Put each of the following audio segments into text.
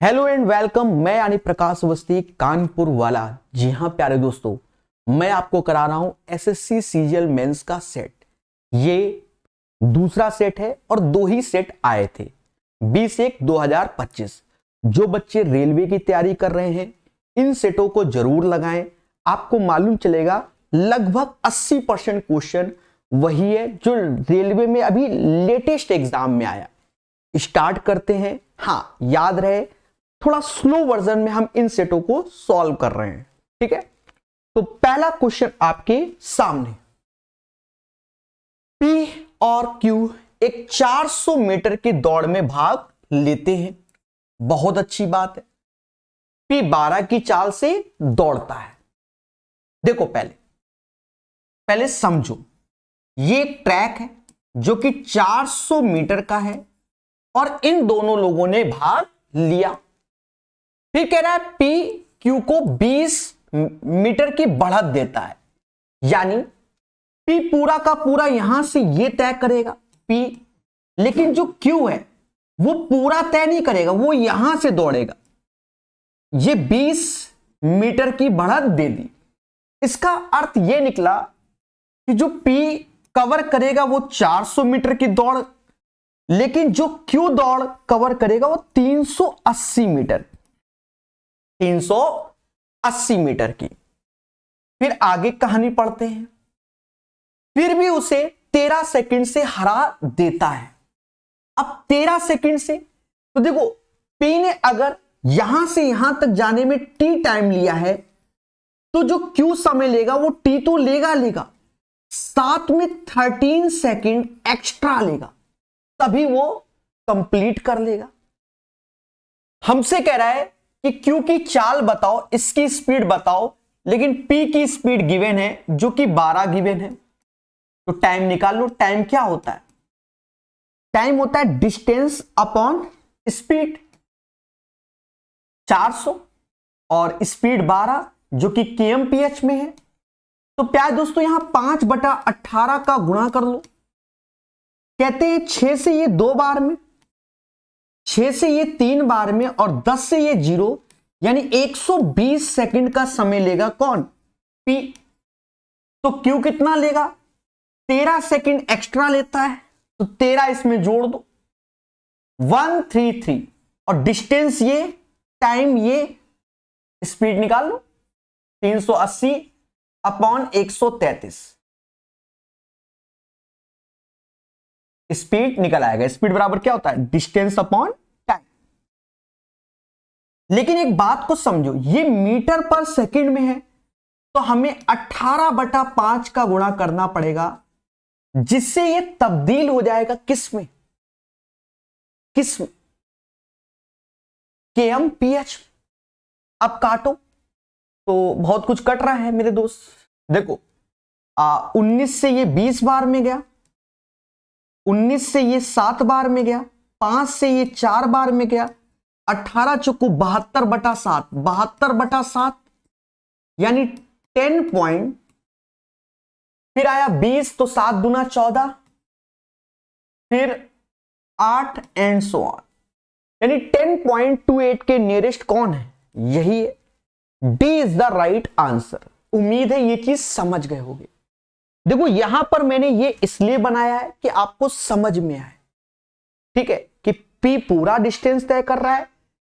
Hello and welcome. मैं यानी प्रकाश अवस्थी कानपुर वाला। जी हाँ प्यारे दोस्तों, मैं आपको करा रहा हूं एसएससी सीजीएल मेंस का सेट। ये दूसरा सेट है और दो ही सेट आए थे 20/1/2025। जो बच्चे रेलवे की तैयारी कर रहे हैं इन सेटों को जरूर लगाएं। आपको मालूम चलेगा लगभग 80% क्वेश्चन वही है जो रेलवे में अभी लेटेस्ट एग्जाम में आया। स्टार्ट करते हैं। हाँ, याद रहे थोड़ा स्लो वर्जन में हम इन सेटों को सॉल्व कर रहे हैं। ठीक है, तो पहला क्वेश्चन आपके सामने। पी और क्यू एक 400 मीटर की दौड़ में भाग लेते हैं। बहुत अच्छी बात है। पी 12 की चाल से दौड़ता है। देखो पहले पहले समझो, ये ट्रैक है जो कि 400 मीटर का है और इन दोनों लोगों ने भाग लिया। फिर कह रहा है पी क्यू को 20 मीटर की बढ़त देता है, यानी पी पूरा का पूरा यहां से ये तय करेगा पी, लेकिन जो क्यू है वो पूरा तय नहीं करेगा, वो यहां से दौड़ेगा। ये 20 मीटर की बढ़त दे दी। इसका अर्थ ये निकला कि जो पी कवर करेगा वो 400 मीटर की दौड़, लेकिन जो क्यू दौड़ कवर करेगा वो 380 मीटर 380 मीटर की। फिर आगे कहानी पढ़ते हैं। फिर भी उसे 13 सेकंड से हरा देता है। अब 13 सेकंड से तो देखो, पी ने अगर यहां से यहां तक जाने में टी टाइम लिया है तो जो क्यू समय लेगा वो टी तो लेगा, साथ में 13 सेकंड एक्स्ट्रा लेगा, तभी वो कंप्लीट कर लेगा। हमसे कह रहा है कि क्यू की चाल बताओ, इसकी स्पीड बताओ, लेकिन पी की स्पीड गिवन है जो कि 12 गिवन है। तो टाइम निकाल लो। टाइम क्या होता है? टाइम होता है डिस्टेंस अपॉन स्पीड। 400 और स्पीड 12 जो कि kmph में है। तो प्यारे दोस्तों यहां 5/18 का गुणा कर लो। कहते हैं 6 से ये 2 बार में, 6 से ये 3 बार में और 10 से ये 0, यानी 120 सेकंड का समय लेगा कौन? पी। तो क्यू कितना लेगा? 13 सेकंड एक्स्ट्रा लेता है, तो 13 इसमें जोड़ दो, 133। और डिस्टेंस ये, टाइम ये, स्पीड निकाल लो 380 अपॉन 133। स्पीड निकल आएगा। स्पीड बराबर क्या होता है? Distance upon time. लेकिन एक बात को समझो, ये मीटर पर सेकंड में है तो हमें 18/5 का गुणा करना पड़ेगा, जिससे ये तब्दील हो जाएगा किस में? किस में? kmph। अब काटो तो बहुत कुछ कट रहा है मेरे दोस्त। देखो 19 से ये 20 बार में गया, 19 से ये 7 बार में गया, 5 से ये 4 बार में गया, 18 चुकू 72/7, 72/7 यानी 10 पॉइंट। फिर आया 20 तो 7 दूना 14, फिर 8 एंड सो ऑन, यानी 10.28 के नियरेस्ट कौन है? यही है। D is the right answer. उम्मीद है ये चीज समझ गए होगे। देखो यहां पर मैंने ये इसलिए बनाया है कि आपको समझ में आए। ठीक है, कि पी पूरा डिस्टेंस तय कर रहा है,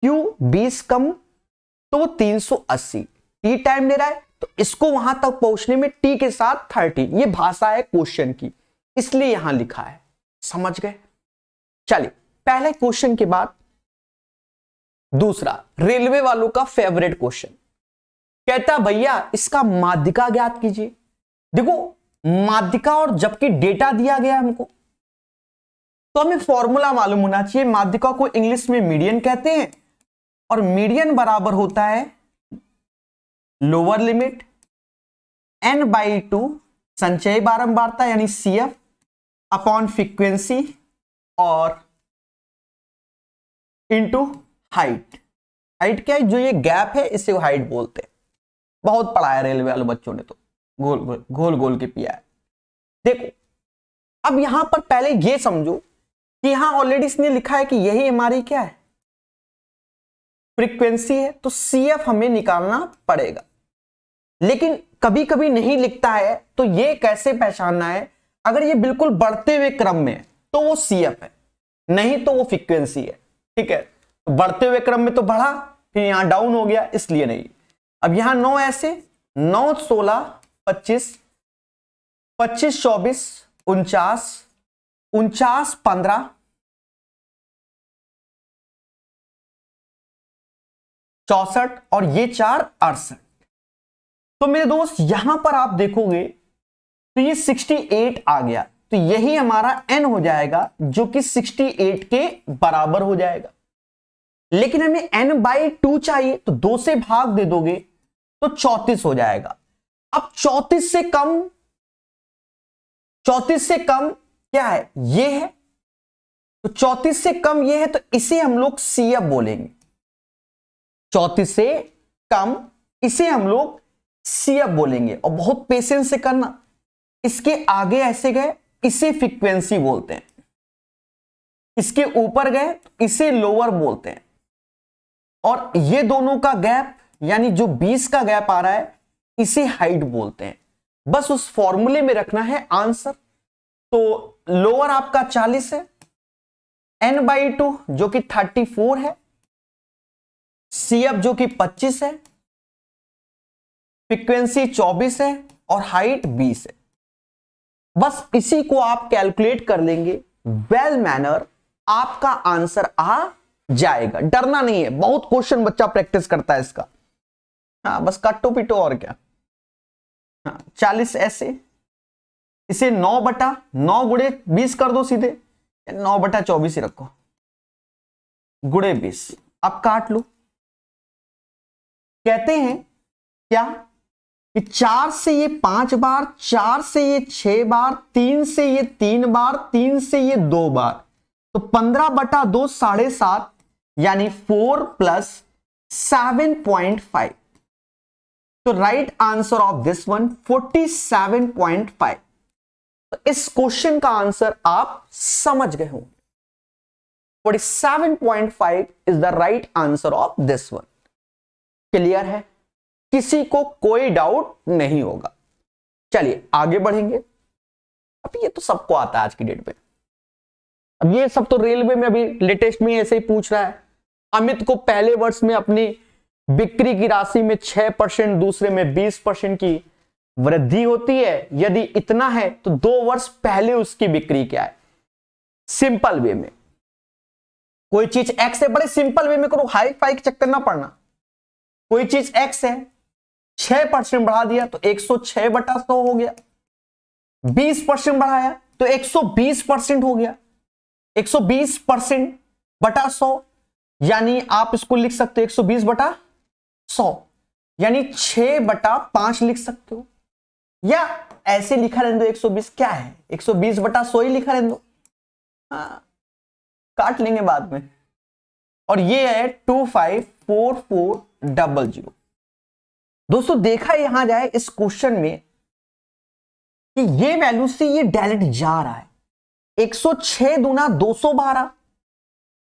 क्यू 20 कम तो वो 380, टी टाइम ले रहा है तो इसको वहां तक पहुंचने में टी के साथ 30। ये भाषा है क्वेश्चन की, इसलिए यहां लिखा है। समझ गए? चलिए पहले क्वेश्चन के बाद दूसरा, रेलवे वालों का फेवरेट क्वेश्चन। कहता भैया इसका माध्यिका ज्ञात कीजिए। देखो माध्यिका, और जबकि डेटा दिया गया हमको तो हमें फॉर्मूला मालूम होना चाहिए। माध्यिका को इंग्लिश में मीडियन कहते हैं और मीडियन बराबर होता है लोअर लिमिट n/2 संचयी बारंबारता यानी CF अपॉन फ्रीक्वेंसी और इनटू हाइट। हाइट क्या है? जो ये गैप है इसे हाइट बोलते हैं। बहुत पढ़ा है रेलवे वाले बच्चों ने, तो गोल गोल गोल गोल के पिया है। देखो अब यहां पर पहले ये समझो कि यहां ऑलरेडी इसने लिखा है कि यही हमारी क्या है? फ्रीक्वेंसी है, तो CF हमें निकालना पड़ेगा। लेकिन कभी कभी नहीं लिखता है, तो ये कैसे पहचानना है? अगर ये बिल्कुल बढ़ते हुए क्रम में है तो वो CF है, नहीं तो वो फ्रीक्वेंसी है। ठीक है, तो बढ़ते हुए क्रम में तो बढ़ा, फिर यहां डाउन हो गया, इसलिए नहीं। अब यहां 9 ऐसे 9 16 25 25 24 49 49 15 64 और ये 4 68। तो मेरे दोस्त यहां पर आप देखोगे तो ये 68 आ गया, तो यही हमारा n हो जाएगा जो कि 68 के बराबर हो जाएगा। लेकिन हमें n/2 चाहिए, तो 2 से भाग दे दोगे तो 34 हो जाएगा। अब 34 से कम, 34 से कम क्या है? ये है, तो 34 से कम ये है, तो इसे हम लोग CF बोलेंगे। 34 से कम इसे हम लोग CF बोलेंगे। और बहुत पेशेंस से करना, इसके आगे ऐसे गए इसे फ्रीक्वेंसी बोलते हैं, इसके ऊपर गए इसे लोअर बोलते हैं, और ये दोनों का गैप यानी जो 20 का गैप आ रहा है इसे हाइट बोलते हैं। बस उस फॉर्मूले में रखना है आंसर। तो लोअर आपका 40 है, n/2 जो कि 34 है, CF जो कि 25 है, फ्रीक्वेंसी 24 है और हाइट 20 है। बस इसी को आप कैलकुलेट कर लेंगे, वेल मैनर आपका आंसर आ जाएगा। डरना नहीं है, बहुत क्वेश्चन बच्चा प्रैक्टिस करता है इसका। हाँ, बस काटो पीटो और क्या। हाँ, 40 ऐसे, इसे 9/9 गुणे 20 कर दो सीधे, 9/24 ही रखो, गुणे 20। अब काट लो। कहते हैं क्या कि 4 से ये 5 बार, 4 से ये 6 बार, 3 से ये 3 बार, 3 से ये 2 बार, तो 15/2 7.5 यानी 4 + 7.5। तो right answer of this one 47.5। तो इस क्वेश्चन का आंसर आप समझ गए होंगे। 47.5 is the right answer of this one. Clear है? किसी को कोई डाउट नहीं होगा। चलिए आगे बढ़ेंगे। अब ये तो सबको आता है आज की डेट में। अब ये सब तो रेलवे में अभी लेटेस्ट में ऐसे ही पूछ रहा है। अमित को पहले वर्ष में अपनी बिक्री की राशि में 6%, दूसरे में 20% की वृद्धि होती है। यदि इतना है तो 2 वर्ष पहले उसकी बिक्री क्या है? सिंपल वे में कोई चीज एक्स है, बड़े सिंपल वे में करो, हाई फाई के चक्कर ना पड़ना। कोई चीज एक्स है, 6% बढ़ा दिया तो 106/100 हो गया। 20% बढ़ाया तो 120% हो गया। 120%/100 यानी आप इसको लिख सकते हो 120/100, यानी 6/5 लिख सकते हो, या ऐसे लिखा रहने दो 120 क्या है, 120/100 ही लिखा रहने दो। हाँ, काट लेंगे बाद में। और ये है 254400। दोस्तों देखा यहां जाए इस क्वेश्चन में कि ये वैल्यू से ये डायरेक्ट जा रहा है। 106 दूना 212,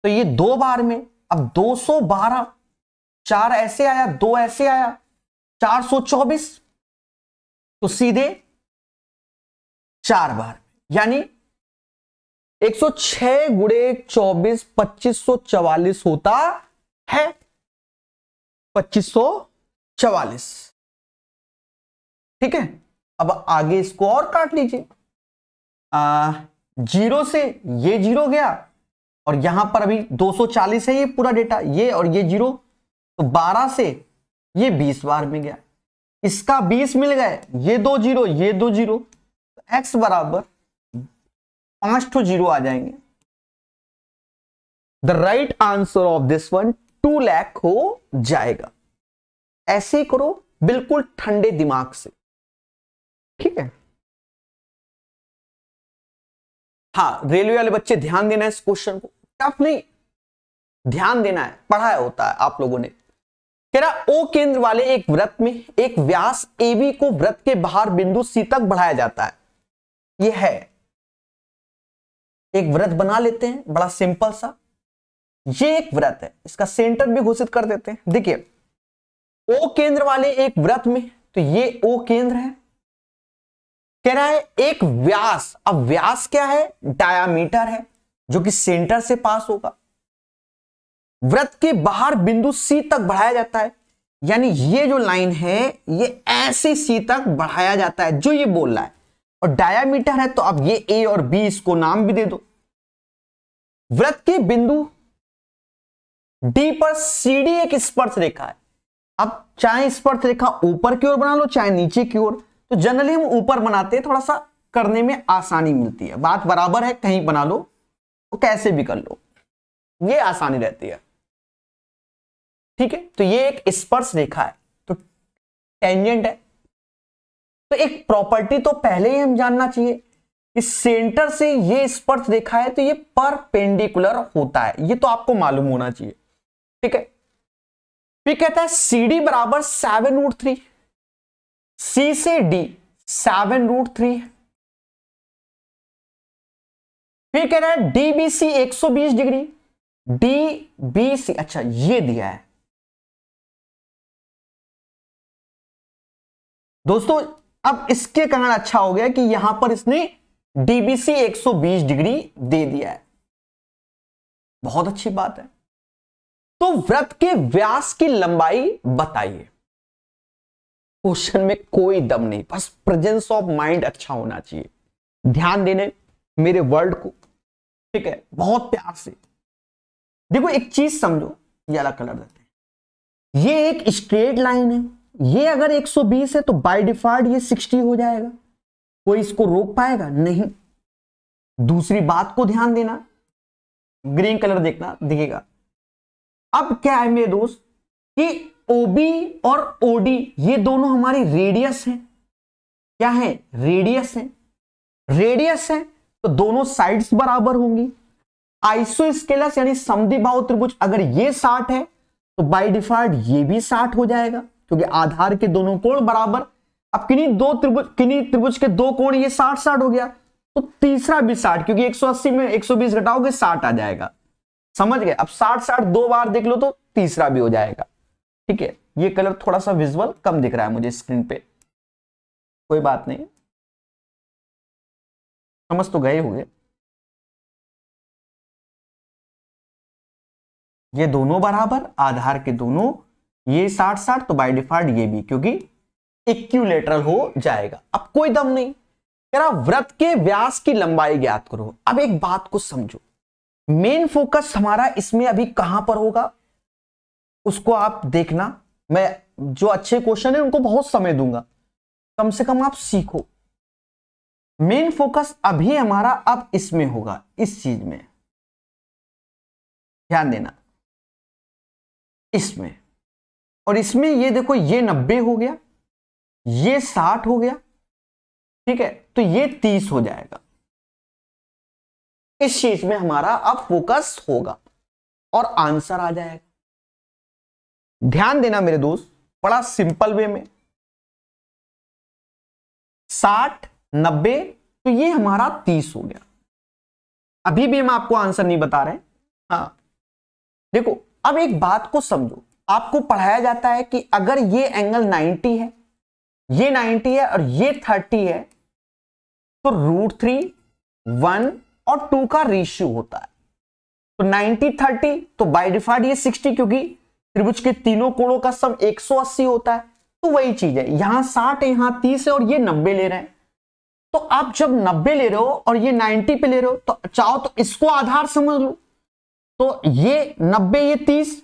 तो ये 2 बार में, अब 212, 4 ऐसे आया, 2 ऐसे आया, 424, तो सीधे 4 बार, यानी 106 गुणे 24 2544 होता है। 2544। ठीक है, अब आगे इसको और काट लीजिए। 0 से ये 0 गया, और यहां पर अभी 240 है ये पूरा डेटा, ये और ये 0, तो 12 से ये 20 बार में गया, इसका 20 मिल गए, ये 2 0, ये 2 0, तो x बराबर 5 ठो 0 आ जाएंगे। The right answer of this one 2 lakh हो जाएगा। ऐसे ही करो बिल्कुल ठंडे दिमाग से। ठीक है, हाँ, रेलवे वाले बच्चे ध्यान देना है इस क्वेश्चन को, टफ नहीं, ध्यान देना है, पढ़ाया होता है आप लोगों ने। कह रहा O केंद्र वाले एक वृत्त में एक व्यास AB को वृत्त के बाहर बिंदु C तक बढ़ाया जाता है। यह है, एक वृत्त बना लेते हैं बड़ा सिंपल सा, ये एक वृत्त है, इसका सेंटर भी घोषित कर देते हैं। देखिए ओ केंद्र वाले एक वृत्त में, तो ये ओ केंद्र है। कह रहा है एक व्यास, अब व्यास क्या है, डायामीटर है, जो कि सेंटर से पास होगा। वृत्त के बाहर बिंदु सी तक बढ़ाया जाता है, यानी ये जो लाइन है ये ऐसे सी तक बढ़ाया जाता है, जो ये बोल रहा है। और डायामीटर है तो अब ये ए और बी, इसको नाम भी दे दो। वृत्त के बिंदु डी पर सीडी एक स्पर्श रेखा है। अब चाहे स्पर्श रेखा ऊपर की ओर बना लो चाहे नीचे की ओर, तो जनरली हम ऊपर बनाते हैं, थोड़ा सा करने में आसानी मिलती है। बात बराबर है, कहीं बना लो तो कैसे भी कर लो, ये आसानी रहती है। ठीक है, तो ये एक स्पर्श रेखा है, तो टेंजेंट है। तो एक प्रॉपर्टी तो पहले ही हम जानना चाहिए कि सेंटर से ये स्पर्श रेखा है तो ये परपेंडिकुलर होता है, ये तो आपको मालूम होना चाहिए। ठीक है, फिर कहता है CD बराबर 7√3, C से D 7√3। फिर कह रहा है DBC 120 डिग्री, DBC अच्छा ये दिया है दोस्तों। अब इसके कारण अच्छा हो गया कि यहां पर इसने DBC 120 डिग्री दे दिया है, बहुत अच्छी बात है। तो वृत्त के व्यास की लंबाई बताइए। क्वेश्चन में कोई दम नहीं, बस प्रेजेंस ऑफ माइंड अच्छा होना चाहिए, ध्यान देने मेरे वर्ड को। ठीक है, बहुत प्यार से देखो, एक चीज समझो, ये वाला कलर देते हैं। ये एक स्ट्रेट लाइन है, ये अगर 120 है तो बाय डिफॉल्ट ये 60 हो जाएगा, कोई इसको रोक पाएगा नहीं। दूसरी बात को ध्यान देना, ग्रीन कलर देखना दिखेगा। अब क्या है मेरे दोस्त कि OB और OD ये दोनों हमारी रेडियस है। क्या है, रेडियस है। रेडियस है तो दोनों साइड्स बराबर होंगी। आइसोस्केलस यानी समद्विबाहु त्रिभुज, अगर ये 60 है तो बाय डिफॉल्ट ये भी 60 हो जाएगा, क्योंकि आधार के दोनों कोण बराबर। अब किन्हीं त्रिभुज के दो कोण ये 60-60 हो गया, तो तीसरा भी 60, क्योंकि 180 में 120 घटाओगे 60 आ जाएगा। समझ गए? अब 60-60 दो बार देख लो तो तीसरा भी हो जाएगा। ठीक है, ये कलर थोड़ा सा विजुअल कम दिख रहा है मुझे स्क्रीन पे, कोई बात नहीं, समझ तो गए होंगे। ये दोनों बराबर, आधार के दोनों, ये 60-60 तो बाय डिफॉल्ट ये भी, क्योंकि इक्विलैटरल हो जाएगा। अब कोई दम नहीं, कह रहा वृत्त के व्यास की लंबाई ज्ञात करो। अब एक बात को समझो, मेन फोकस हमारा इसमें अभी कहां पर होगा उसको आप देखना। मैं जो अच्छे क्वेश्चन है उनको बहुत समय दूंगा, कम से कम आप सीखो। मेन फोकस अभी हमारा अब इसमें होगा, इस चीज में ध्यान देना, इसमें। और इसमें ये देखो, ये 90 हो गया, ये 60 हो गया। ठीक है, तो ये 30 हो जाएगा। इस चीज में हमारा अब फोकस होगा और आंसर आ जाएगा। ध्यान देना मेरे दोस्त, बड़ा सिंपल वे में 60, 90, तो ये हमारा 30 हो गया। अभी भी हम आपको आंसर नहीं बता रहे। हाँ देखो, अब एक बात को समझो, आपको पढ़ाया जाता है कि अगर ये एंगल 90 है, ये 90 है और ये 30 है, तो √3, 1 और 2 का रेशियो होता है। तो 90-30 तो बाय डिफॉल्ट ये 60, क्योंकि त्रिभुज के तीनों कोणों का सम 180 होता है। तो वही चीज है, यहां 60 है, यहां 30 है और ये 90 ले रहे हैं। तो आप जब 90 ले रहे हो और ये 90 पे ले रहे हो, तो चाहो तो इसको आधार समझ लो। तो ये 90, ये 30,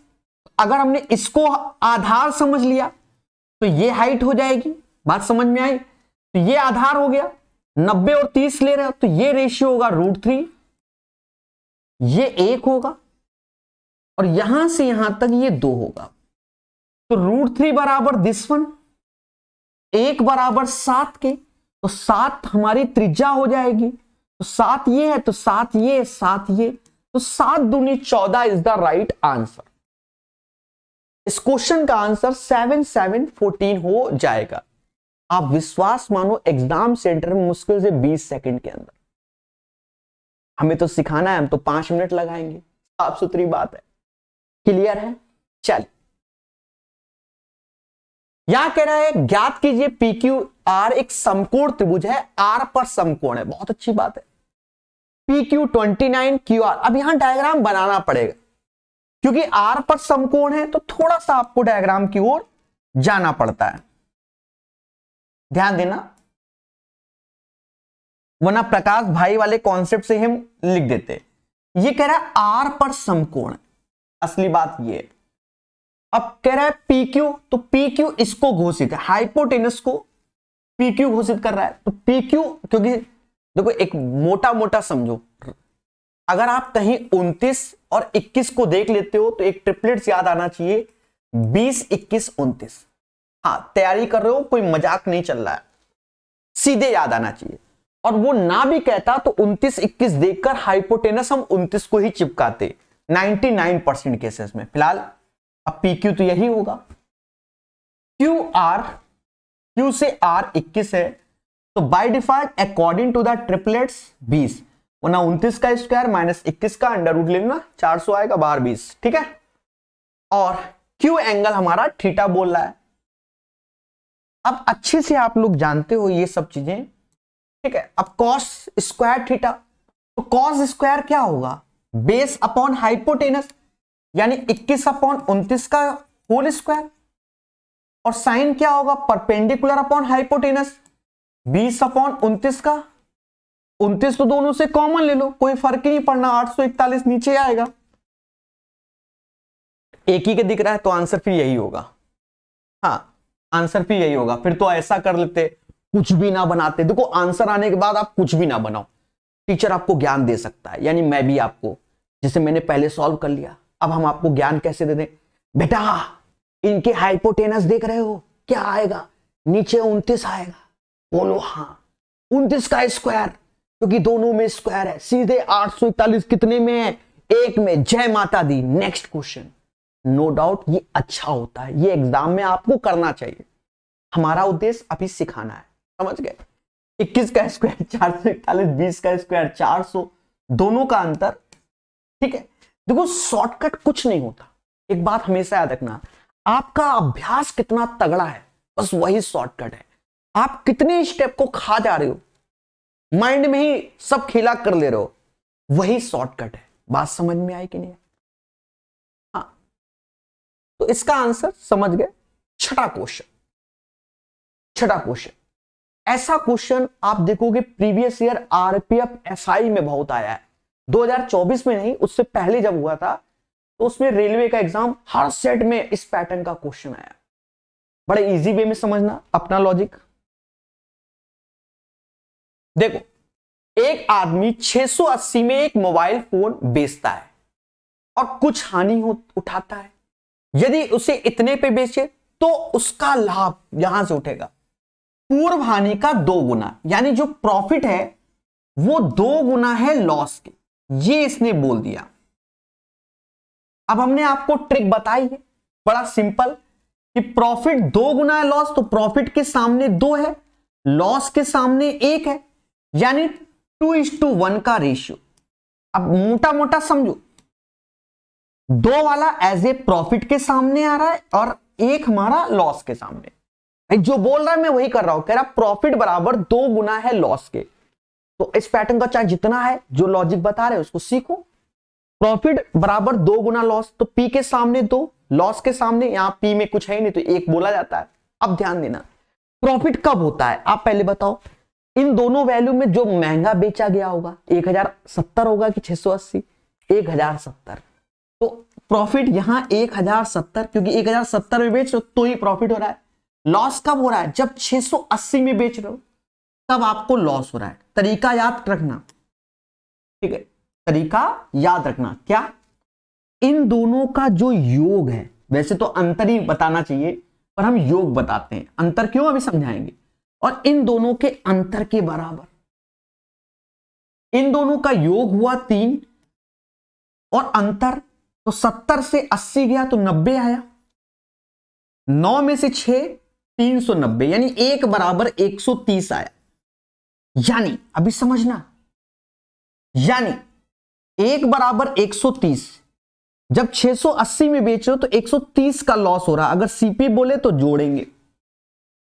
अगर हमने इसको आधार समझ लिया तो ये हाइट हो जाएगी। बात समझ में आई? तो ये आधार हो गया, 90 और 30 ले रहे हो तो ये रेशियो होगा √3, ये 1 होगा और यहां से यहां तक ये 2 होगा। तो √3 बराबर दिस वन, 1 बराबर 7 के, तो 7 हमारी त्रिज्या हो जाएगी। तो 7 ये है तो 7 ये, 7 ये, तो 7 दूनी 14 इज द राइट आंसर। इस क्वेश्चन का आंसर 7-7-14 हो जाएगा। आप विश्वास मानो, एग्जाम सेंटर में मुश्किल से 20 सेकंड के अंदर। हमें तो सिखाना है, हम तो 5 मिनट लगाएंगे, साफ सुथरी बात है। क्लियर है? चलिए, यहां कह रहा है ज्ञात कीजिए पी क्यू आर एक समकोण त्रिभुज है, आर पर समकोण है। बहुत अच्छी बात है। P Q 29 Q R. अब यहां डायग्राम बनाना पड़ेगा क्योंकि आर पर समकोण है, तो थोड़ा सा आपको डायग्राम की ओर जाना पड़ता है, ध्यान देना, वरना प्रकाश भाई वाले कॉन्सेप्ट से हम लिख देते। ये कह रहा है आर पर समकोण है, असली बात ये है। अब कह रहा है पी क्यू, तो पी क्यू इसको घोषित है, हाइपोटेनस को पी क्यू घोषित कर रहा है। तो पी क्यू, क्योंकि देखो एक मोटा मोटा समझो, अगर आप कहीं 29 और 21 को देख लेते हो तो एक ट्रिपलेट्स याद आना चाहिए, 20 21 29। हाँ, तैयारी कर रहे हो, कोई मजाक नहीं चल रहा है, सीधे याद आना चाहिए। और वो ना भी कहता तो 29 21 देखकर हाइपोटेनस हम 29 को ही चिपकाते 99% केसेस में। फिलहाल अब पी क्यू तो यही होगा। क्यू आर, क्यू से आर 21 है, तो by default according to the triplets 20, वरना 29 का स्क्वायर माइनस 21 का अंडर रूट ले लेना, 400 आएगा, बाहर 20, ठीक है। और क्यू एंगल हमारा थीटा बोल रहा है। अब अच्छे से आप लोग जानते हो ये सब चीजें, ठीक है। अब कॉस स्क्वायर थीटा, तो कॉस स्क्वायर क्या होगा? बेस अपॉन हाइपोटेनस, यानी 21 अपॉन 29 का होल स्क्वायर। और साइन क्या होगा? परपेंडिकुलर अपॉन हाइपोटेनस, 20 अपॉन 29 का। 29 तो दोनों से कॉमन ले लो, कोई फर्क ही नहीं पड़ना, 841 नीचे आएगा। एक ही के दिख रहा है तो आंसर फिर यही होगा। हाँ, आंसर फिर यही होगा। फिर तो ऐसा कर लेते, कुछ भी ना बनाते। देखो आंसर आने के बाद आप कुछ भी ना बनाओ, टीचर आपको ज्ञान दे सकता है, यानी मैं भी आपको, जिसे मैंने पहले सॉल्व कर लिया, अब हम आपको ज्ञान कैसे दे दें? बेटा इनके हाइपोटेनस देख रहे हो, क्या आएगा? नीचे 29 आएगा। बोलो हाँ, 29 का स्क्वायर, क्योंकि दोनों में स्क्वायर है, सीधे 841 कितने में है? एक में। जय माता दी। Next question. नो डाउट ये अच्छा होता है, ये एग्जाम में आपको करना चाहिए। हमारा उद्देश्य अभी सिखाना है, समझ गए? 21 का स्क्वायर 441, 20 का स्क्वायर 400, दोनों का अंतर, ठीक है। देखो शॉर्टकट कुछ नहीं होता, एक बात हमेशा याद रखना, आपका अभ्यास कितना तगड़ा है बस वही शॉर्टकट है। आप कितने स्टेप को खा जा रहे हो, माइंड में ही सब खेला कर ले रहे हो, वही शॉर्टकट है। बात समझ में आई कि नहीं? हाँ, तो इसका आंसर समझ गए। छठा क्वेश्चन, छठा क्वेश्चन, ऐसा क्वेश्चन आप देखोगे प्रीवियस ईयर आरपीएफ एसआई में बहुत आया है। 2024 में नहीं, उससे पहले जब हुआ था तो उसमें रेलवे का एग्जाम हर सेट में इस पैटर्न का क्वेश्चन आया। बड़े इजी वे में समझना अपना लॉजिक। देखो, एक आदमी 680 में एक मोबाइल फोन बेचता है और कुछ हानि उठाता है। यदि उसे इतने पे बेचे तो उसका लाभ यहां से उठेगा पूर्व हानि का 2 गुना, यानी जो प्रॉफिट है वो 2 गुना है लॉस के। ये इसने बोल दिया। अब हमने आपको ट्रिक बताई है, बड़ा सिंपल, कि प्रॉफिट 2 गुना है लॉस, तो प्रॉफिट के सामने 2 है, लॉस के सामने 1 है, यानी 2:1 का रेशियो। अब मोटा मोटा समझो, 2 वाला एज ए प्रॉफिट के सामने आ रहा है और 1 हमारा लॉस के सामने। जो बोल रहा है मैं वही कर रहा हूं, कह रहा प्रॉफिट बराबर 2 गुना है लॉस के। तो इस पैटर्न का चाहे जितना है, जो लॉजिक बता रहे हैं उसको सीखो। प्रॉफिट बराबर 2 गुना लॉस, तो पी के सामने 2, लॉस के सामने, यहां पी में कुछ है नहीं तो 1 बोला जाता है। अब ध्यान देना, प्रॉफिट कब होता है आप पहले बताओ। इन दोनों वैल्यू में जो महंगा बेचा गया होगा, 1070 होगा कि 680? 1070। तो प्रॉफिट यहां 1070, क्योंकि 1070 में बेच रहे हो तो ही प्रॉफिट हो रहा है। लॉस कब हो रहा है? जब 680 में बेच रहे हो तब आपको लॉस हो रहा है। तरीका याद रखना, ठीक है? तरीका याद रखना क्या? इन दोनों का जो योग है, वैसे तो अंतर ही बताना चाहिए पर हम योग बताते हैं। अंतर क्यों, अभी समझाएंगे। और इन दोनों के अंतर के बराबर, इन दोनों का योग हुआ 3 और अंतर, तो 70 से 80 गया तो 90 आया। 9 में से 6 390, यानी 1 बराबर 130 आया। यानी अभी समझना, यानी 1 बराबर 130, जब 680 में बेच रहे हो तो 130 का लॉस हो रहा है। अगर सीपी बोले तो जोड़ेंगे,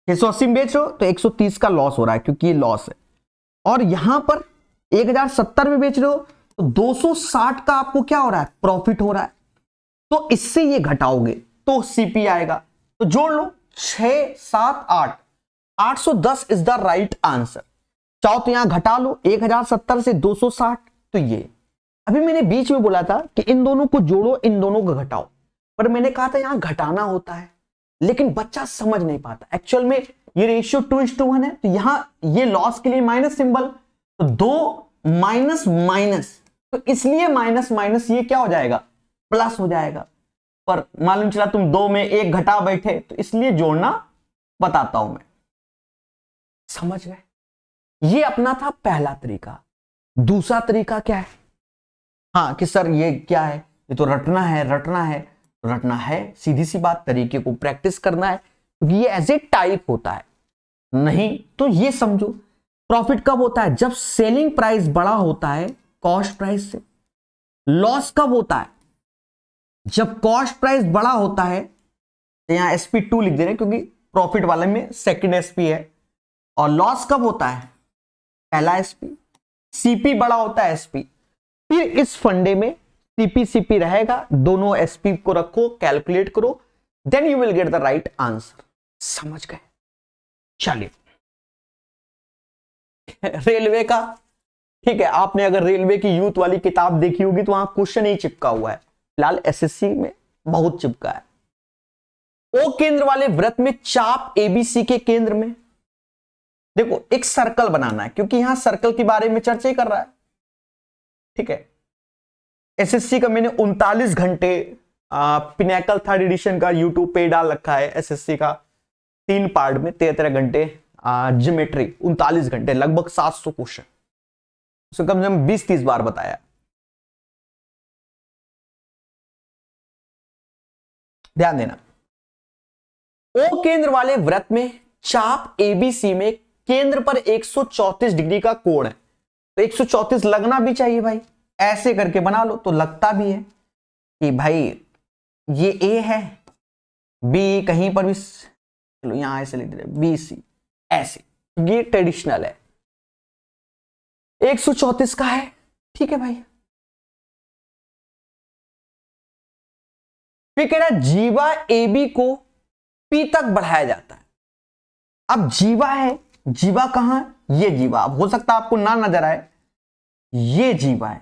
680 में बेच रहे हो तो 130 का लॉस हो रहा है क्योंकि ये लॉस है। और यहां पर 1070 में बेच रहे हो तो 260 का आपको क्या हो रहा है, प्रॉफिट हो रहा है। तो इससे ये घटाओगे तो सीपी आएगा। तो जोड़ लो 6 7 8, 810 इज द राइट आंसर। चाहो तो यहां घटा लो 1070 से 260। तो ये अभी मैंने बीच में बोला था कि इन दोनों को जोड़ो, इन दोनों को घटाओ, पर मैंने कहा था यहां घटाना होता है, लेकिन बच्चा समझ नहीं पाता। एक्चुअल में ये रेशियो 2:1 है, तो यहां ये लॉस के लिए माइनस सिंबल, तो 2 माइनस माइनस, तो इसलिए माइनस माइनस ये क्या हो जाएगा, प्लस हो जाएगा। पर मालूम चला तुम 2 में 1 घटा बैठे, तो इसलिए जोड़ना बताता हूं मैं। समझ गए? ये अपना था पहला तरीका। दूसरा तरीका क्या है? हाँ कि सर ये क्या है, ये तो रटना है, रटना है, रटना है, सीधी सी बात, तरीके को प्रैक्टिस करना है, क्योंकि ये एज ए टाइप होता है। नहीं तो ये समझो प्रॉफिट कब होता है, जब सेलिंग प्राइस बड़ा होता है कॉस्ट प्राइस से। लॉस कब होता है, जब कॉस्ट प्राइस बड़ा होता है। तो यहां SP2 लिख दे रहे हैं क्योंकि प्रॉफिट वाले में सेकंड SP है। और लॉस कब होता है, पहला SP। CP बड़ा होता है SP। फिर इस फंडे में CP रहेगा, दोनों SP को रखो, कैलकुलेट करो, then you will get the right answer. समझ गए? चलिए रेलवे का, ठीक है, आपने अगर रेलवे की यूथ वाली किताब देखी होगी तो वहां क्वेश्चन ही चिपका हुआ है। फिलहाल SSC में बहुत चिपका है। O केंद्र वाले वृत्त में चाप ABC के केंद्र में, देखो एक सर्कल बनाना है, क्योंकि यहां सर्कल के बारे में चर्चा ही कर रहा है। ठीक है, SSC का मैंने 39 घंटे पिनैकल 3rd एडिशन का यूट्यूब पे डाल रखा है। SSC का 3 पार्ट में 13 घंटे ज्योमेट्री, 39 घंटे, लगभग 700 क्वेश्चन, उसको कम से कम 20-30 बार बताया। ध्यान देना, O केंद्र वाले वृत्त में चाप ABC में केंद्र पर 134 डिग्री का कोण है। तो 134 लगना भी चाहिए भाई, ऐसे करके बना लो तो लगता भी है कि भाई ये A है, B कहीं पर भी, चलो यहां ऐसे लिख दे रहे BC, ऐसे, ये ट्रेडिशनल है। 134 का है, ठीक है भाई। फिर कह रहा है जीवा AB को P तक बढ़ाया जाता है। अब जीवा है, जीवा कहां, ये जीवा, अब हो सकता है आपको ना नजर आए, ये जीवा है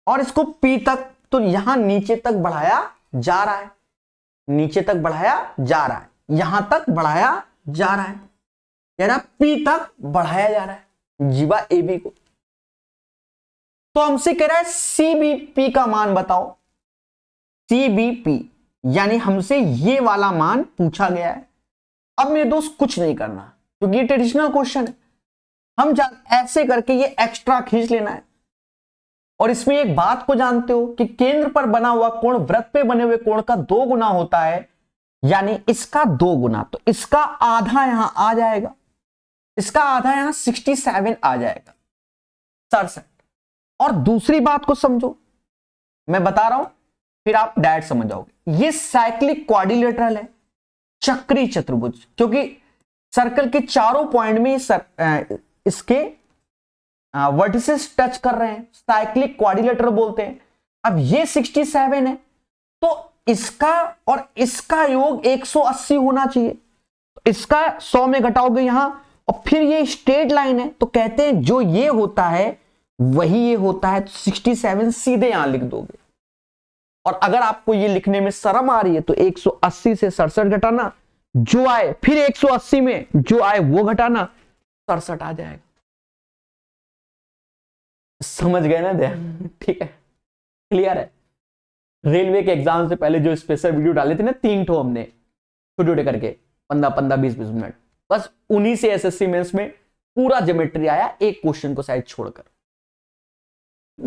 और इसको P तक, तो यहां नीचे तक बढ़ाया जा रहा है, नीचे तक बढ़ाया जा रहा है, यहां तक बढ़ाया जा रहा है, कह रहा P तक बढ़ाया जा रहा है जीवा AB को। तो हमसे कह रहा है CBP का मान बताओ, CBP यानी हमसे ये वाला मान पूछा गया है। अब मेरे दोस्त कुछ नहीं करना, क्योंकि ये ट्रेडिशनल क्वेश्चन है, हम ऐसे करके ये एक्स्ट्रा खींच लेना है। और इसमें एक बात को जानते हो कि केंद्र पर बना हुआ कोण वृत्त पे बने हुए कोण का 2 गुना होता है, यानी इसका 2 गुना, तो इसका आधा यहां आ जाएगा, इसका आधा यहां 67 आ जाएगा, 67। और दूसरी बात को समझो, मैं बता रहा हूं फिर आप डायरेक्ट समझ जाओगे। ये साइक्लिक क्वाड्रिलेटरल है, चक्री चतुर्भुज, क्योंकि सर्कल के चारों पॉइंट में इसके वर्टिसेस टच कर रहे हैं, साइक्लिक क्वाड्रिलेटरल बोलते हैं। अब ये 67 है, तो इसका और इसका योग 180 होना चाहिए, तो इसका 100 में घटाओगे यहां, और फिर ये स्ट्रेट लाइन है, तो कहते हैं जो ये होता है वही ये होता है, तो 67 सीधे यहां लिख दोगे। और अगर आपको ये लिखने में शर्म आ रही है तो 180 से 67 घटाना, जो आए, फिर 180 में जो आए वो घटाना, 67 आ जाएगा। समझ गए ना ध्यान? ठीक है, क्लियर है। रेलवे के एग्जाम से पहले जो स्पेशल वीडियो डाले थे ना 3 ठो हमने छोटे छोटे करके, 15-15 20-20 मिनट, बस उन्हीं से SSC मेंस में पूरा ज्योमेट्री आया, एक क्वेश्चन को शायद छोड़कर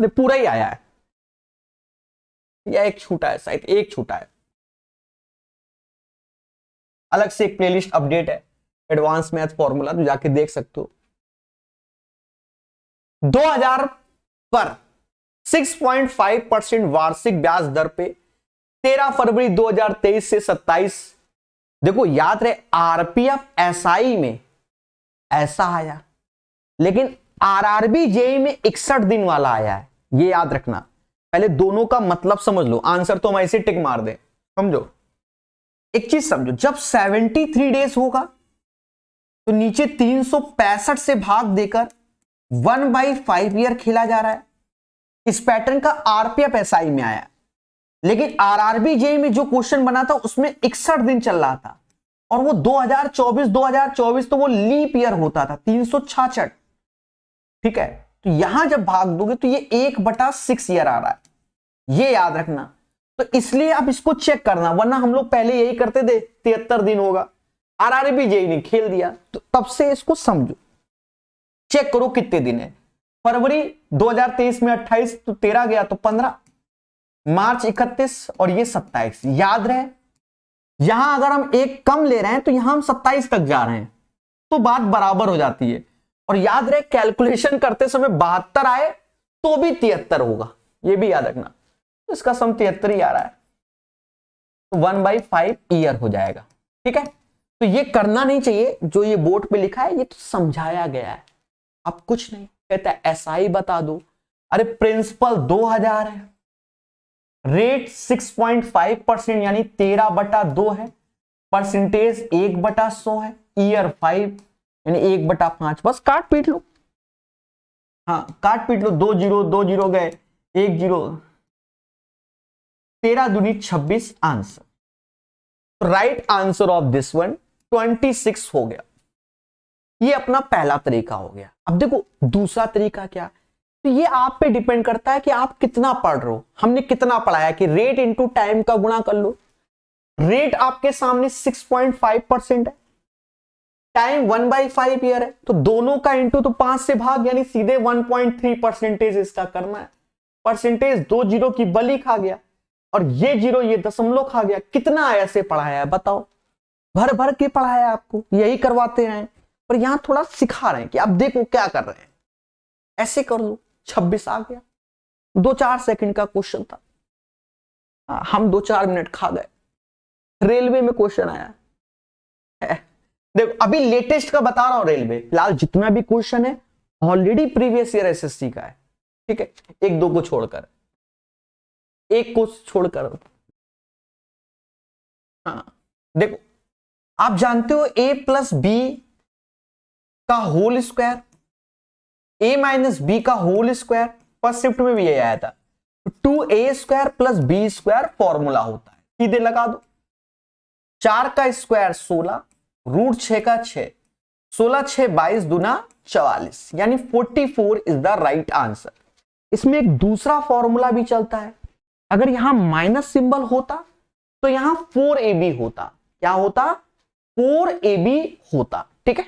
पूरा ही आया है, या एक छूटा है, शायद एक छूटा है। अलग से एक प्लेलिस्ट अपडेट है एडवांस मैथ फॉर्मूला, तो जाके देख सकते हो। 2000 पर 6.5% वार्षिक ब्याज दर पे 13 फरवरी 2023 से 27। देखो याद रहे आरपीएफ एसआई में ऐसा आया, लेकिन आरआरबी जेई में 61 दिन वाला आया है, ये याद रखना। पहले दोनों का मतलब समझ लो, आंसर तो हम ऐसे टिक मार दे। समझो एक चीज समझो, जब 73 डेज होगा तो नीचे 365 से भाग देकर 1/5 ईयर खेला जा रहा है। इस पैटर्न का आरपीएफ एसआई में आया, लेकिन आरआरबी जेई में जो क्वेश्चन बना था उसमें 61 दिन चल रहा था, और वो 2024 तो वो लीप ईयर होता था 366। ठीक है, तो यहां जब भाग दोगे तो ये 1/6 ईयर आ रहा है, ये याद रखना। तो इसलिए आप इसको चेक करना, वरना हम लोग पहले यही करते थे 73 दिन होगा, आरआरबी जेई ने खेल दिया। तो तब से इसको समझो, चेक करो कितने दिन है। फरवरी 2023 में 28, तो 13 गया तो 15, मार्च 31 और ये 27। याद रहे यहां अगर हम एक कम ले रहे हैं तो यहां हम 27 तक जा रहे हैं, तो बात बराबर हो जाती है। और याद रहे कैलकुलेशन करते समय 72 आए तो भी 73 होगा, ये भी याद रखना। तो इसका सम 73 ही आ रहा है, तो 1/5 ईयर हो जाएगा। ठीक है, तो ये करना नहीं चाहिए, जो ये बोर्ड पे लिखा है ये तो समझाया गया है, अब कुछ नहीं। कहता है एसआई बता दो, अरे प्रिंसिपल 2000 है, रेट 6.5% यानी 13/2 है, परसेंटेज 1/100 है, ईयर 5 यानी 1/5। बस काट पीट लो, हाँ काट पीट लो, 2 जीरो 2 जीरो गए, 1 जीरो, 13 दूनी 26 answer. Right answer of this one 26 हो गया। ये अपना पहला तरीका हो गया। अब देखो दूसरा तरीका क्या, तो ये आप पे डिपेंड करता है कि आप कितना पढ़ रहे हो। हमने कितना पढ़ाया कि रेट इंटू टाइम का गुणा कर लो। रेट आपके सामने 6.5% है, टाइम 1/5 ईयर है, तो दोनों का इंटू तो 5 से भाग, यानी सीधे 1.3% इसका करना है। परसेंटेज 2 जीरो की बली खा गया, और ये जीरो ये दशमलव खा गया। कितना ऐसे पढ़ाया है बताओ, भर भर के पढ़ाया आपको, यही करवाते हैं, पर यहां थोड़ा सिखा रहे हैं कि आप देखो क्या कर रहे हैं, ऐसे कर लो। 26 आ गया, 2-4 सेकंड का क्वेश्चन था, हम 2-4 मिनट खा गए। रेलवे में क्वेश्चन आया है, देखो अभी लेटेस्ट का बता रहा हूं, रेलवे फिलहाल जितना भी क्वेश्चन है ऑलरेडी प्रीवियस ईयर एसएससी का है। ठीक है, 1-2 को छोड़कर, एक को छोड़कर। हाँ देखो, आप जानते हो a+b का होल स्क्वायर, a - b का होल स्क्वायर, फर्स्ट शिफ्ट में भी यही आया था। 2a² + b² फॉर्मूला होता है, सीधे लगा दो। 4 का स्क्वायर 16, रूट 6 का 6, 16 6 22 दूना 44, यानी 44 इज द राइट आंसर। इसमें एक दूसरा फॉर्मूला भी चलता है, अगर यहां माइनस सिंबल होता तो यहां 4ab होता। क्या होता? 4ab होता। ठीक है,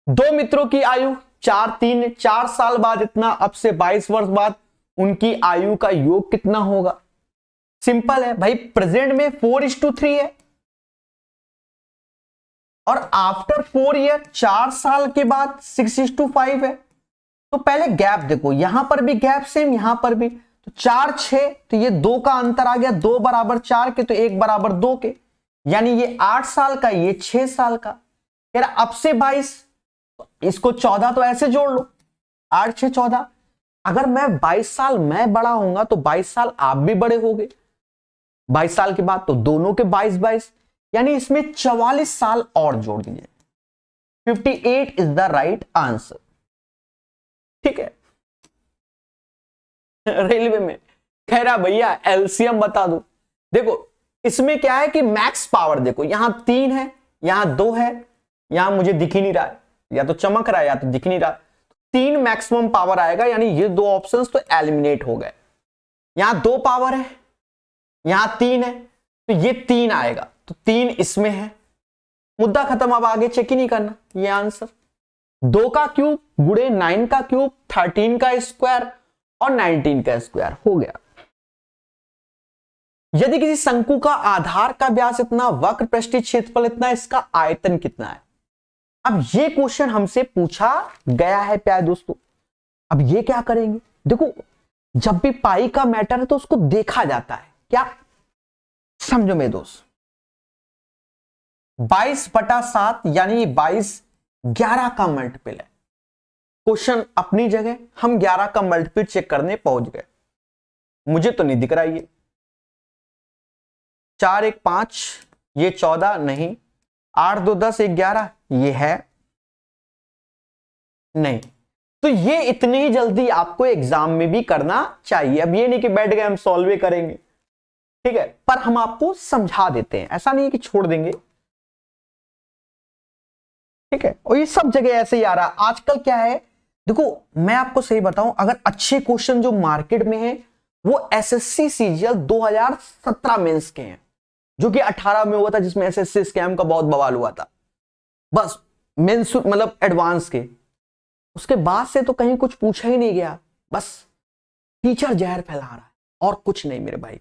दो मित्रों की आयु 4 साल बाद इतना, अब से 22 वर्ष बाद उनकी आयु का योग कितना होगा? सिंपल है भाई, प्रेजेंट में 4:3 है, और आफ्टर 4 ईयर 4 साल के बाद 6:5 है। तो पहले गैप देखो, यहां पर भी गैप सेम, यहां पर भी, तो 4 6, तो ये 2 का अंतर आ गया, 2 बराबर 4 के, तो 1 बराबर 2 के, यानी ये 8 साल का, ये 6 साल का। कह रहा अब से 22, इसको 14 तो ऐसे जोड़ लो, 8 6 14। अगर मैं 22 साल मैं बड़ा होऊंगा तो 22 साल आप भी बड़े होगे, 22 साल के बाद तो दोनों के 22, यानी इसमें 44 साल और जोड़ दीजिए, 58 इज द राइट आंसर। ठीक है, रेलवे में कह रहा भैया एलसीएम बता दो। देखो इसमें क्या है कि मैक्स पावर देखो, यहां 3 है, यहां 2 है, यहां मुझे दिख ही नहीं रहा है, या तो चमक रहा है या तो दिख नहीं रहा। 3 मैक्सिमम पावर आएगा, यानी ये 2 ऑप्शंस तो एलिमिनेट हो गए। यहां 2 पावर है, यहां 3 है, तो ये 3 आएगा, तो 3 इसमें है, मुद्दा खत्म। अब आगे चेक ही नहीं करना, ये आंसर 2 का क्यूब गुणे 9 का क्यूब, 13 का स्क्वायर और 19 का स्क्वायर हो गया। यदि किसी शंकु का आधार का व्यास इतना, वक्र पृष्ठीय क्षेत्रफल इतना, इसका आयतन कितना है? अब ये क्वेश्चन हमसे पूछा गया है प्यारे दोस्तों। अब ये क्या करेंगे, देखो जब भी पाई का मैटर है तो उसको देखा जाता है क्या, समझो मेरे दोस्त। 22/7 यानी 22 11 का मल्टीपल है। क्वेश्चन अपनी जगह, हम 11 का मल्टीपल चेक करने पहुंच गए। मुझे तो नहीं दिख रहा ये 4 1 5, ये 14 नहीं, 8 2 10 1 11 ये है नहीं। तो ये इतनी ही जल्दी आपको एग्जाम में भी करना चाहिए। अब ये नहीं कि बैठ गए हम सॉल्व करेंगे, ठीक है, पर हम आपको समझा देते हैं, ऐसा नहीं है कि छोड़ देंगे, ठीक है। और ये सब जगह ऐसे ही आ रहा है आजकल। क्या है देखो, मैं आपको सही बताऊं, अगर अच्छे क्वेश्चन जो मार्केट में है वो एसएससी सीजीएल 2017 मेंस के हैं, जो कि 18 में हुआ था, जिसमें एसएससी स्कैम का बहुत बवाल हुआ था। बस मेंस मतलब एडवांस के, उसके बाद से तो कहीं कुछ पूछा ही नहीं गया। बस टीचर जहर फैला रहा है और कुछ नहीं मेरे भाई,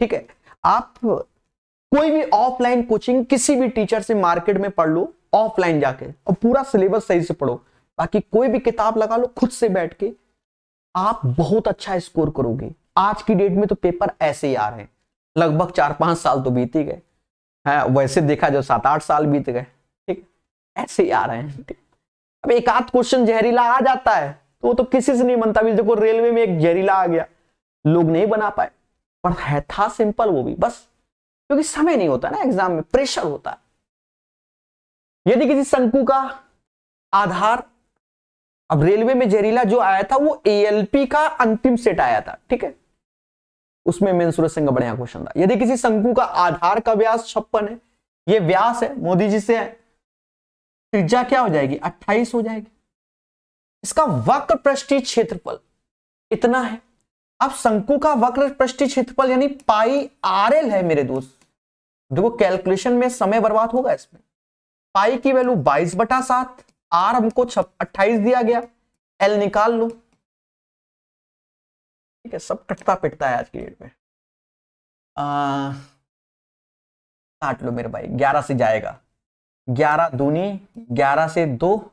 ठीक है। आप कोई भी ऑफलाइन कोचिंग किसी भी टीचर से मार्केट में पढ़ लो, ऑफलाइन जाके, और पूरा सिलेबस सही से पढ़ो, बाकी कोई भी किताब लगा लो खुद से बैठ के, आप बहुत अच्छा स्कोर करोगे। आज की डेट में तो पेपर ऐसे ही आ रहे हैं, लगभग 4-5 साल तो बीत ही गए हैं, वैसे देखा जो 7-8 साल बीत गए, ठीक, ऐसे ही आ रहे हैं। अब एक आध क्वेश्चन जहरीला आ जाता है तो वो तो किसी से नहीं बनता। भी देखो रेलवे में एक जहरीला आ गया, लोग नहीं बना पाए, पर है था सिंपल वो भी, बस क्योंकि समय नहीं होता ना, एग्जाम में प्रेशर होता है। यदि किसी शंकु का आधार, अब रेलवे में जहरीला जो आया था वो एएलपी का अंतिम सेट आया था, ठीक है, उसमें मेन सूरज सिंह का बढ़िया क्वेश्चन था। यदि किसी शंकु का आधार का व्यास 56 है, ये व्यास है मोदी जी से है, त्रिज्या क्या हो जाएगी 28 हो जाएगी, इसका वक्र पृष्ठीय क्षेत्रफल इतना है। अब शंकु का वक्र पृष्ठीय क्षेत्रफल यानी पाई आरएल है मेरे दोस्त। देखो कैलकुलेशन में समय बर्बाद होगा इसमें। पाई की वैल्यू 22/7, आर हमको 28 दिया गया, एल निकाल लो, ठीक है। सब कटता पिटता है आज की डेट में। काट लो मेरे भाई, 11 से जाएगा, 11 दूनी 11 से 2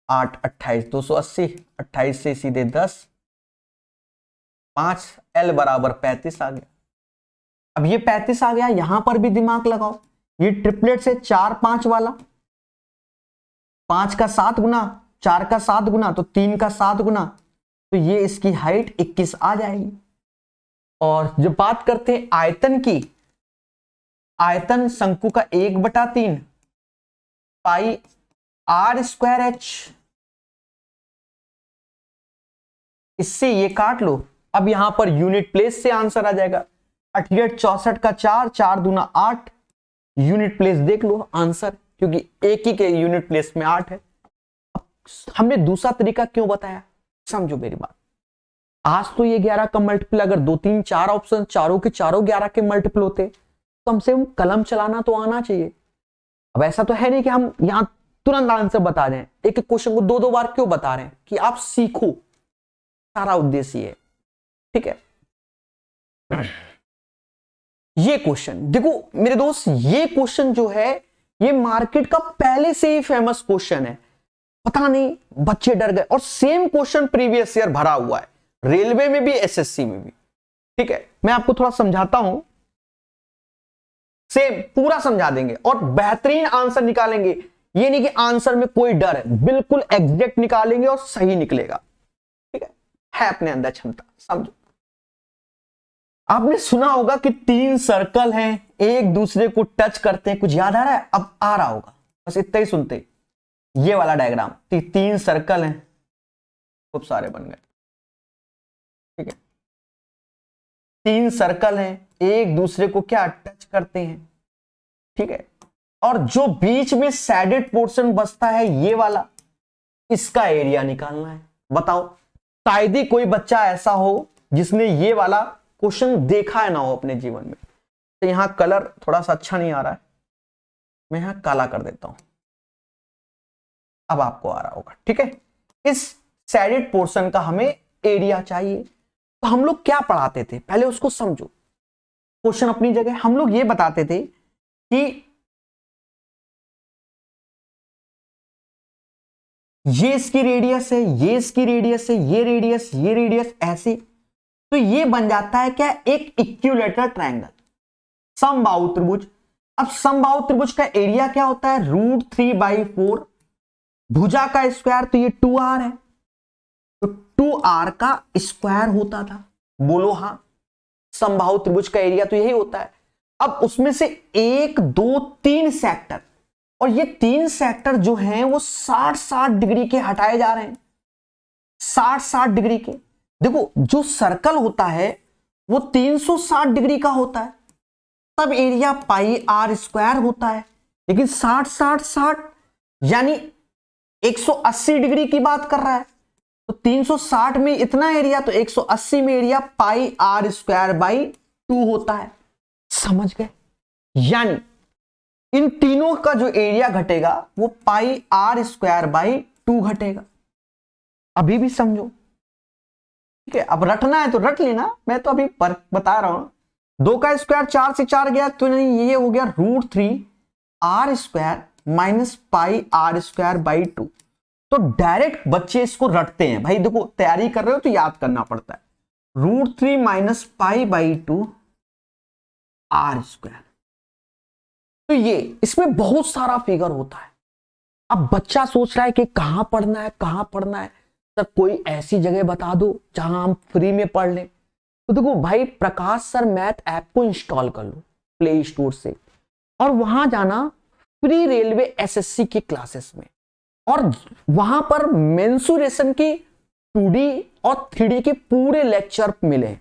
8 28 280, 28 से सीधे 10 5, एल बराबर 35 आ गया। अब ये 35 आ गया, यहां पर भी दिमाग लगाओ, ये ट्रिपलेट से 4 5 वाला, 5 का 7 गुना, 4 का 7 गुना, तो 3 का 7 गुना, तो ये इसकी हाइट 21 आ जाएगी। और जब बात करते हैं आयतन की, आयतन शंकु का 1/3 पाई आर स्क्वायर एच, इससे ये काट लो। अब यहां पर यूनिट प्लेस से आंसर आ जाएगा, 88 64 का 4, 4 दूना 8, यूनिट प्लेस देख लो आंसर, क्योंकि एक ही के यूनिट प्लेस में 8 है। अब हमने दूसरा तरीका क्यों बताया, समझो मेरी बात। आज तो ये 11 का मल्टीपल, अगर 2 3 4 ऑप्शन, चारों के चारों 11 के मल्टीपल होते, कम से कम कलम चलाना तो आना चाहिए। अब ऐसा तो है नहीं कि हम यहां तुरंत आंसर बता दें, एक एक क्वेश्चन को 2-2 बार क्यों बता रहे हैं, कि आप सीखो, सारा उद्देश्य है, ठीक है। ये क्वेश्चन देखो मेरे दोस्त, ये क्वेश्चन जो है ये मार्केट का पहले से ही फेमस क्वेश्चन है, पता नहीं बच्चे डर गए। और सेम क्वेश्चन प्रीवियस ईयर भरा हुआ है, रेलवे में भी एसएससी में भी, ठीक है। मैं आपको थोड़ा समझाता हूं, सेम पूरा समझा देंगे और बेहतरीन आंसर निकालेंगे। ये नहीं कि आंसर में कोई डर है, बिल्कुल एग्जैक्ट निकालेंगे और सही निकलेगा, ठीक है अपने अंदर क्षमता, समझो। आपने सुना होगा कि 3 सर्कल हैं, एक दूसरे को टच करते हैं, कुछ याद आ रहा है, अब आ रहा होगा, बस इतना ही सुनते। ये वाला डायग्राम, 3 सर्कल हैं, खूब सारे बन गए, ठीक है। 3 सर्कल हैं, एक दूसरे को क्या टच करते हैं, ठीक है। और जो बीच में सैडेड पोर्शन बचता है ये वाला, इसका एरिया निकालना है। बताओ, शायद ही कोई बच्चा ऐसा हो जिसने ये वाला क्वेश्चन देखा है ना हो अपने जीवन में। तो यहां कलर थोड़ा सा अच्छा नहीं आ रहा है, मैं यहां काला कर देता हूं, अब आपको आ रहा होगा, ठीक है। इस सैडेड पोर्शन का हमें एरिया चाहिए। तो हम लोग क्या पढ़ाते थे, पहले उसको समझो। क्वेश्चन अपनी जगह, हम लोग ये बताते थे कि ये इसकी रेडियस है, ये इसकी रेडियस है, ये रेडियस, ये रेडियस, ऐसे। तो ये बन जाता है क्या, एक इक्विलैटरल ट्रायंगल, समबाहु त्रिभुज। अब समबाहु त्रिभुज का एरिया क्या होता है, √3/4 भुजा का स्क्वायर, तो ये 2r है, तो 2r का स्क्वायर होता था। बोलो हां, समबाहु त्रिभुज का एरिया तो यही होता है। अब उसमें से 1 2 3 सेक्टर, और ये 3 सेक्टर जो हैं वो 60-60 डिग्री के हटाए जा रहे हैं, 60-60 डिग्री के। देखो जो सर्कल होता है वो 360 डिग्री का होता है, तब एरिया πr² होता है। लेकिन 60-60-60 यानी 180 डिग्री की बात कर रहा है, तो 360 में इतना एरिया, तो 180 में एरिया πr²/2 होता है। समझ गए? यानी इन तीनों का जो एरिया घटेगा वो πr²/2 घटेगा। अभी भी समझो, ठीक है? अब रटना है तो रट लेना, मैं तो अभी बता रहा हूं। 2 का स्क्वायर 4 से 4 गया, तो नहीं, ये हो गया √3r² - πr²/2। तो डायरेक्ट बच्चे इसको रटते हैं। भाई देखो, तैयारी कर रहे हो तो याद करना पड़ता है। √3 - π/2 r²। तो ये इसमें बहुत सारा फिगर होता है। अब बच्चा सोच रहा है कि कहां पढ़ना है, कहां पढ़ना है, सर कोई ऐसी जगह बता दो जहां हम फ्री में पढ़ लें। तो देखो भाई, प्रकाश सर मैथ ऐप को इंस्टॉल कर लो प्ले स्टोर से, और वहां जाना फ्री रेलवे एसएससी की क्लासेस में, और वहां पर मेंसुरेशन की 2D और 3D के पूरे लेक्चर मिले।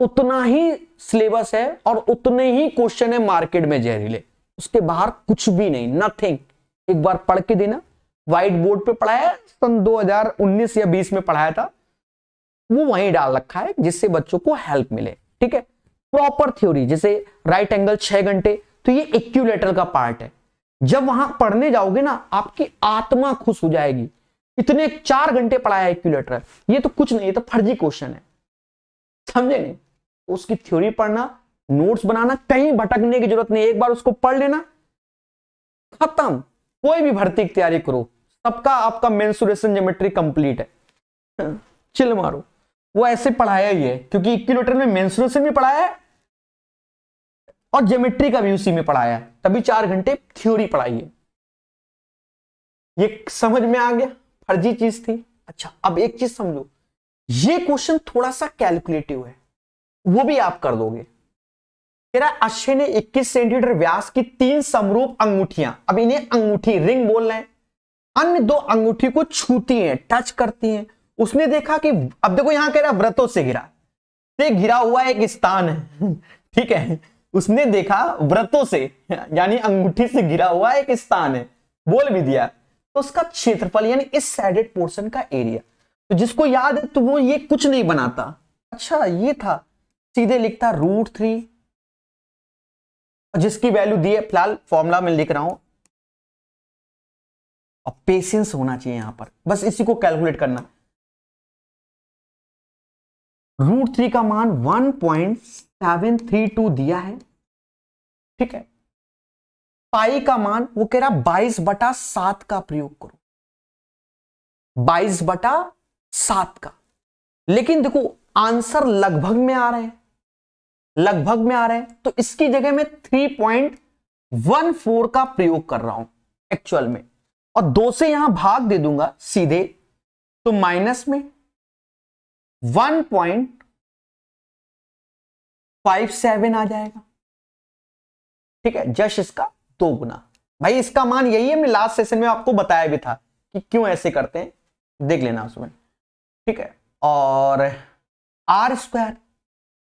उतना ही सिलेबस है और उतने ही क्वेश्चन है मार्केट में जहरीले, उसके बाहर कुछ भी नहीं, नथिंग। एक बार पढ़ के देना, व्हाइट बोर्ड पे पढ़ाया, सन 2019 या 20 में पढ़ाया था, वो वहीं डाल रखा है जिससे बच्चों को हेल्प मिले। ठीक है? प्रॉपर थ्योरी, जैसे राइट एंगल 6 घंटे, तो ये इक्विलैटरल का पार्ट है। जब वहां पढ़ने जाओगे ना, आपकी आत्मा खुश हो जाएगी। इतने 4 घंटे पढ़ाया है इक्विलैटरल, ये तो कुछ नहीं, ये तो फर्जी क्वेश्चन है, समझे नहीं? उसकी थ्योरी पढ़ना, नोट्स बनाना, कहीं भटकने की जरूरत नहीं, एक बार उसको पढ़ लेना, खत्म। कोई भी भर्ती की तैयारी करो, सबका आपका मेंसुरेशन ज्योमेट्री कंप्लीट है। चिल मारो, वो ऐसे पढ़ाया ही है, क्योंकि इक्विलैटरल में मेंसुरेशन भी पढ़ाया है और ज्योमेट्री का भी उसी में पढ़ाया है, तभी 4 घंटे थ्योरी पढ़ाई है। ये समझ में आ गया? फर्जी चीज थी। अच्छा, अब एक चीज समझो, ये क्वेश्चन थोड़ा सा कैलकुलेटिव है, वो भी आप कर दोगे। तेरा अक्षय ने 21 सेंटीमीटर व्यास की 3 समरूप अंगूठियां, अब इन्हें अंगूठी रिंग बोल रहे हैं, अन्य 2 अंगूठी को छूती हैं, टच करती हैं। उसने देखा कि, अब देखो यहां कह रहा व्रतों से घिरा, से घिरा हुआ एक स्थान है। ठीक है? उसने देखा व्रतों से, यानी अंगूठी से घिरा हुआ एक स्थान है, बोल भी दिया, तो उसका क्षेत्रफल यानी इस साइडेड पोर्शन का एरिया। तो जिसको याद है तो वो ये कुछ नहीं बनाता। अच्छा, ये था, सीधे लिखता √3, जिसकी वैल्यू दी है, फिलहाल फॉर्मूला में लिख रहा हूं। और पेशेंस होना चाहिए यहां पर, बस इसी को कैलकुलेट करना। √3 का मान 1.732 दिया है। ठीक है? पाई का मान वो कह रहा 22/7 का प्रयोग करो, 22/7 का। लेकिन देखो आंसर लगभग में आ रहे हैं, लगभग में आ रहे हैं, तो इसकी जगह में 3.14 का प्रयोग कर रहा हूं एक्चुअल में, और 2 से यहां भाग दे दूंगा सीधे, तो माइनस में 1.57 आ जाएगा। ठीक है? जस्ट इसका 2 गुना। भाई इसका मान यही है, मैं लास्ट सेशन में आपको बताया भी था कि क्यों ऐसे करते हैं, देख लेना उसमें। ठीक है? और r²,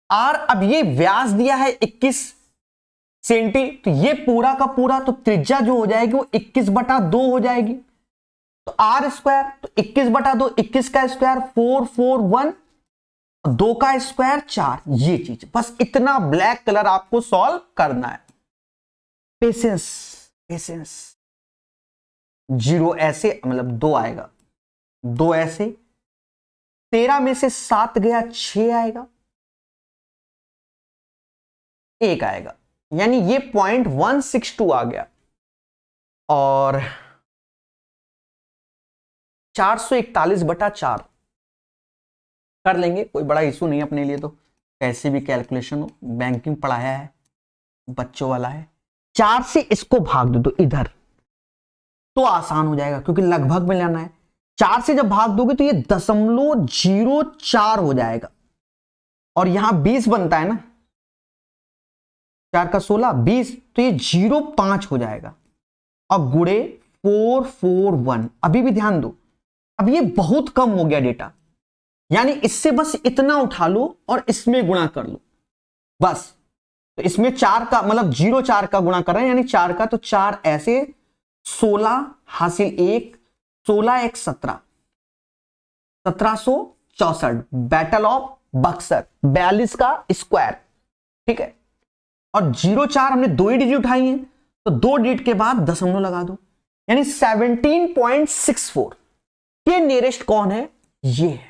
r, अब ये व्यास दिया है 21 सेंटी, तो ये पूरा का पूरा, तो त्रिज्या जो हो जाएगी वो 21/2 हो जाएगी। तो r², तो 21/2, 21 का स्क्वायर 441, 2 का स्क्वायर 4, ये चीज, बस इतना ब्लैक कलर आपको सॉल्व करना है। Patience, patience. 0 ऐसे, मतलब 2 आएगा, 2 ऐसे, 13 में से 7 गया, 6 आएगा, 1 आएगा, यानी ये 0.162 आ गया। और 441/4 कर लेंगे, कोई बड़ा इशू नहीं अपने लिए, तो कैसे भी कैलकुलेशन हो, बैंकिंग पढ़ाया है, बच्चों वाला है। 4 से इसको भाग दो तो इधर, तो आसान हो जाएगा क्योंकि लगभग में लेना है। 4 से जब भाग दोगे तो ये 0.04 हो जाएगा, और यहां 20 बनता है ना, 4 का 16 20, तो ये 0.5 हो जाएगा, और गुड़े 441। अभी भी ध्यान दो, अब ये बहुत कम हो गया डेटा, यानी इससे बस इतना उठा लो और इसमें गुणा कर लो बस। तो इसमें 4 का मतलब 0.4 का गुणा कर रहे हैं, यानी 4 का, तो 4 ऐसे 16 हासिल 1, 16 1 17, 1764, बैटल ऑफ बक्सर, 42 का स्क्वायर, ठीक है। और 0.4 हमने 2 ही डिजिट उठाई हैं, तो 2 डिजिट के बाद दशमलव लगा दो, यानी 17.64 के नियरेस्ट कौन है, ये है।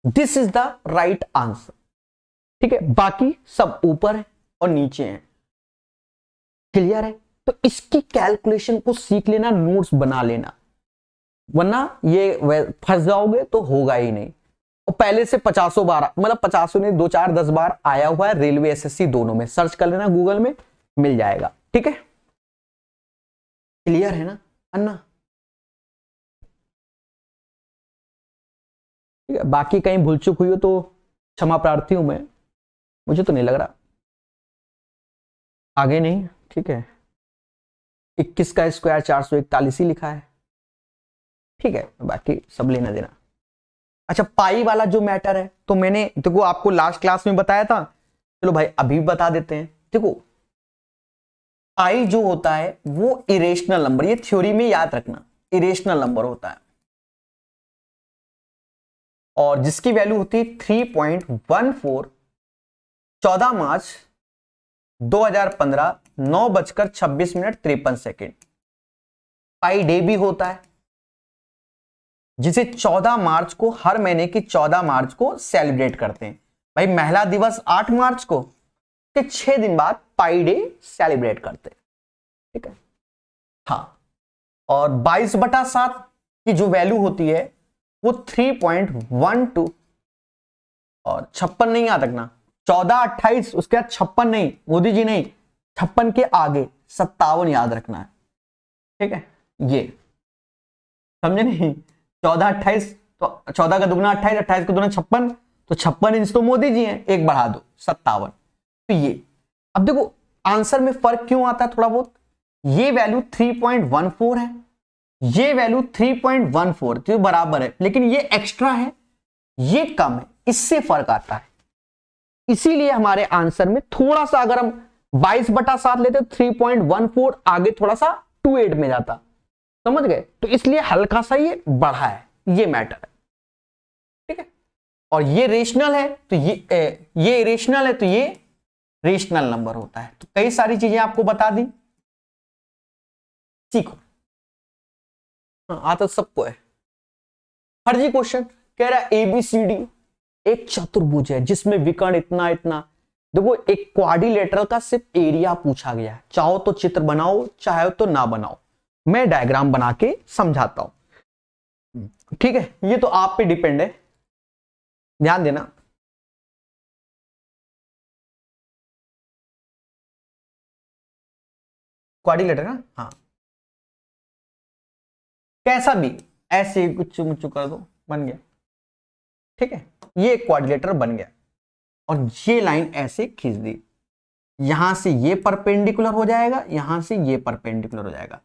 This is the right answer, ठीक है। बाकी सब ऊपर है और नीचे है, क्लियर है। तो इसकी कैलकुलेशन को सीख लेना, नोट्स बना लेना, वरना ये फंस जाओगे तो होगा ही नहीं। और पहले से 50 बार, मतलब 50 नहीं 2 4 10 बार आया हुआ है, रेलवे एसएससी दोनों में, सर्च कर लेना गूगल में, मिल जाएगा, ठीक है। क्लियर है ना अन्ना, ठीक है। बाकी कहीं भूल चूक हुई हो तो क्षमा प्रार्थी हूं मैं, मुझे तो नहीं लग रहा आगे नहीं, ठीक है। 21 का स्क्वायर 441 ही लिखा है, ठीक है, बाकी सब लेना देना। अच्छा, पाई वाला जो मैटर है, तो मैंने देखो आपको लास्ट क्लास में बताया था, चलो भाई अभी भी बता देते हैं। देखो पाई जो होता है वो इरेशनल नंबर, ये थ्योरी में याद रखना, इरेशनल नंबर होता है, और जिसकी वैल्यू होती है 3.14, 14 मार्च 2015 9:26 पाई डे भी होता है, जिसे 14 मार्च को, हर महीने की 14 मार्च को सेलिब्रेट करते हैं। भाई महिला दिवस 8 मार्च को, के 6 दिन बाद पाई डे सेलिब्रेट करते हैं, ठीक है। हाँ, और 22/7 की जो वैल्यू होती है वो 3.12, और 56 नहीं याद रखना, 14 28 उसके बाद 56 नहीं, मोदी जी नहीं, 56 के आगे 57 याद रखना है, ठीक है। ये समझे नहीं, 14 28, तो 14 का दुगना 28, 28 का दुगना 56, तो 56 इंच तो मोदी जी हैं, एक बढ़ा दो 57, तो ये। अब देखो आंसर में फर्क क्यों आता है थोड़ा बहुत, ये वैल्यू 3.14 है, ये वैल्यू 3.14, तो बराबर है, लेकिन ये एक्स्ट्रा है, ये कम है, इससे फर्क आता है। इसीलिए हमारे आंसर में थोड़ा सा, अगर हम 22/7 लेते तो 3.14 आगे थोड़ा सा 28 में जाता, समझ गए, तो इसलिए हल्का सा ये बढ़ा है, ये मैटर है, ठीक है। और ये रेशनल है तो ये रेशनल है तो ये रेशनल नंबर होता है। तो कई सारी चीजें आपको बता दी, सीखो, आता सबको है। फर्जी क्वेश्चन कह रहा है ABCD एक चतुर्भुज है जिसमें विकर्ण इतना इतना। देखो एक क्वाड्रिलेटरल का सिर्फ एरिया पूछा गया है, चाहो तो चित्र बनाओ चाहे तो ना बनाओ, मैं डायग्राम बना के समझाता हूं, ठीक है। ये तो आप पे डिपेंड है, ध्यान देना। क्वाड्रिलेटर ना, हाँ, कैसा भी ऐसे कुछ मुच्चू कर दो, बन गया, ठीक है। ये क्वाड्रिलेटर बन गया, और ये लाइन ऐसे खींच दी, यहां से ये परपेंडिकुलर हो जाएगा, यहां से ये परपेंडिकुलर हो जाएगा।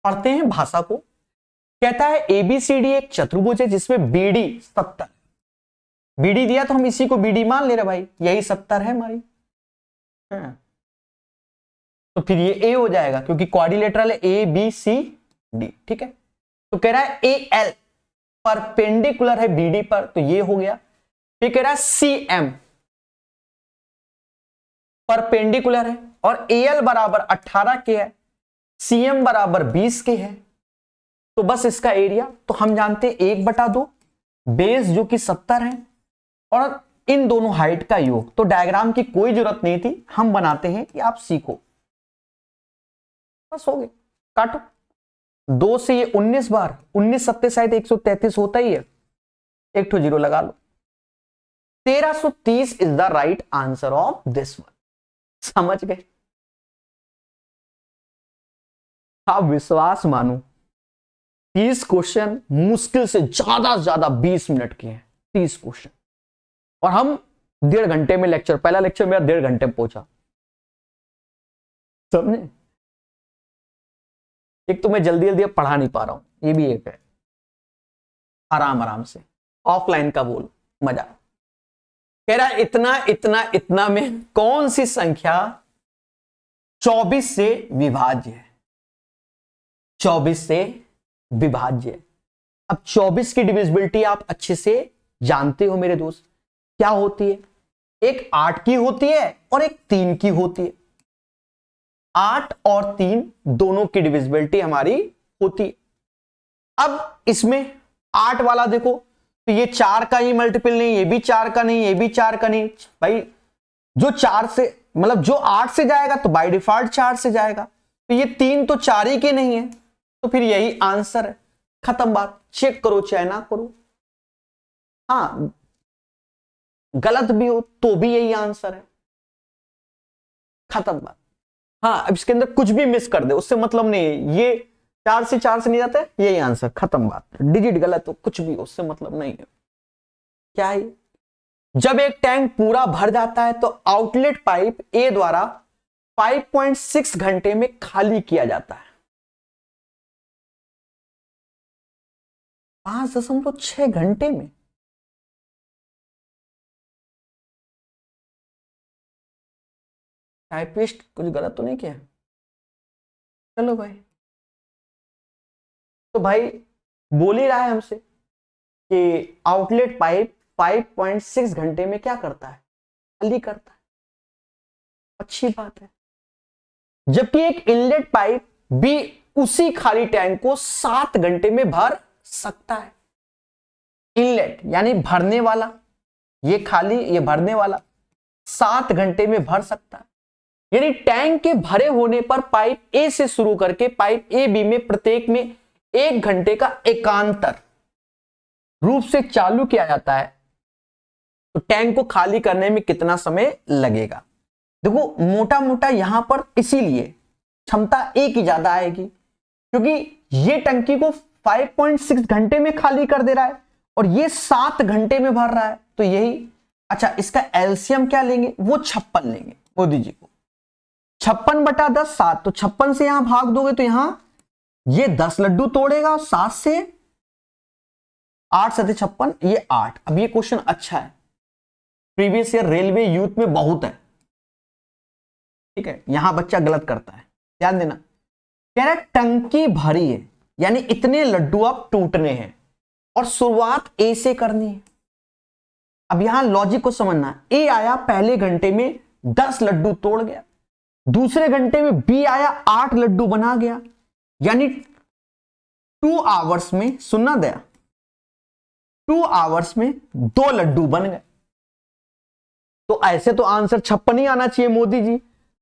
पढ़ते हैं भाषा को। कहता है ABCD एक चतुर्भुज है जिसमें BD 70, BD दिया तो हम इसी को BD मान ले रहे भाई, यही 70 है हमारी, तो फिर ये A हो जाएगा क्योंकि क्वाड्रिलेटरल है ABCD, ठीक है। तो कह रहा है AL परपेंडिकुलर है BD पर, तो ये हो गया। फिर कह रहा है CM परपेंडिकुलर है, और AL बराबर 18 के है, CM बराबर 20 के है, तो बस इसका एरिया तो हम जानते हैं 1/2, बेस जो कि 70 है, और इन दोनों हाइट का योग। तो डायग्राम की कोई जरूरत नहीं थी, हम बनाते हैं कि आप सीखो, बस हो गए, काटो। 2 से ये 19 बार, 19 सत्ते शायद 133 होता ही है, एक ठो जीरो लगा लो। 1330 is the right answer of this one. समझ गए? आप विश्वास मानो 30 क्वेश्चन मुश्किल से ज्यादा 20 मिनट के हैं, 30 क्वेश्चन, और हम 1.5 घंटे में लेक्चर, पहला लेक्चर मेरा 1.5 घंटे में पहुंचा। समझे? एक तो मैं जल्दी जल्दी अब पढ़ा नहीं पा रहा हूं, ये भी एक है। आराम आराम से ऑफलाइन का बोल मजा। कह रहा इतना इतना इतना में कौन सी संख्या 24 से विभाज्य है? 24 से विभाज्य है। अब 24 की डिविजिबिलिटी आप अच्छे से जानते हो मेरे दोस्त, क्या होती है? एक 8 की होती है और एक 3 की होती है। 8 और 3 दोनों की डिविजिबिलिटी हमारी होती है। अब इसमें 8 वाला देखो तो ये 4 का ही मल्टीपल नहीं, ये भी 4 का नहीं, ये भी 4 का नहीं भाई। जो 4 से मतलब जो 8 से जाएगा तो बाय डिफॉल्ट 4 से जाएगा, तो ये 3 तो 4 ही के नहीं है, तो फिर यही आंसर है। खत्म बात, चेक करो चाहे ना करो। हाँ गलत भी हो तो भी यही आंसर है, खत्म बात। हाँ अब इसके अंदर कुछ भी मिस कर दे उससे मतलब नहीं है, ये 4 से नहीं जाते, यही आंसर, खत्म बात। डिजिट गलत हो कुछ भी हो उससे मतलब नहीं है। क्या है? जब एक टैंक पूरा भर जाता है तो आउटलेट पाइप ए द्वारा 5.6 घंटे में खाली किया जाता है। 5.6 घंटे में? टाइपिस्ट कुछ गलत तो नहीं किया? चलो भाई, तो भाई बोल ही रहा है हमसे कि आउटलेट पाइप 5.6 घंटे में क्या करता है? खाली करता है। अच्छी बात है। जबकि एक इनलेट पाइप भी उसी खाली टैंक को 7 घंटे में भर सकता है। इनलेट यानी भरने वाला, ये खाली, ये भरने वाला 7 घंटे में भर सकता है। यानी टैंक के भरे होने पर पाइप ए से शुरू करके पाइप ए बी में प्रत्येक में 1 घंटे का एकांतर रूप से चालू किया जाता है, तो टैंक को खाली करने में कितना समय लगेगा? देखो मोटा मोटा यहां पर इसीलिए क्षमता ए की ज्यादा आएगी, क्योंकि ये टंकी को 5.6 घंटे में खाली कर दे रहा है और ये 7 घंटे में भर रहा है, तो यही। अच्छा इसका एलसीएम क्या लेंगे? वो 56 लेंगे मोदी जी को। 56/10 7, तो 56 से यहां भाग दोगे तो यहां ये 10 लड्डू तोड़ेगा, 7 से 8 7 56, ये 8। अब ये क्वेश्चन अच्छा है, प्रीवियस ईयर रेलवे यूथ में बहुत है, ठीक है, यहां बच्चा गलत करता है, ध्यान देना। कह रहा है टंकी भरी है यानी इतने लड्डू अब टूटने हैं और शुरुआत ए से करनी है। अब यहां लॉजिक को समझना, ए आया पहले घंटे में 10 लड्डू तोड़ गया, दूसरे घंटे में बी आया 8 लड्डू बना गया, यानी 2 आवर्स में, सुनना दया, 2 आवर्स में 2 लड्डू बन गए। तो ऐसे तो आंसर 56 ही आना चाहिए मोदी जी,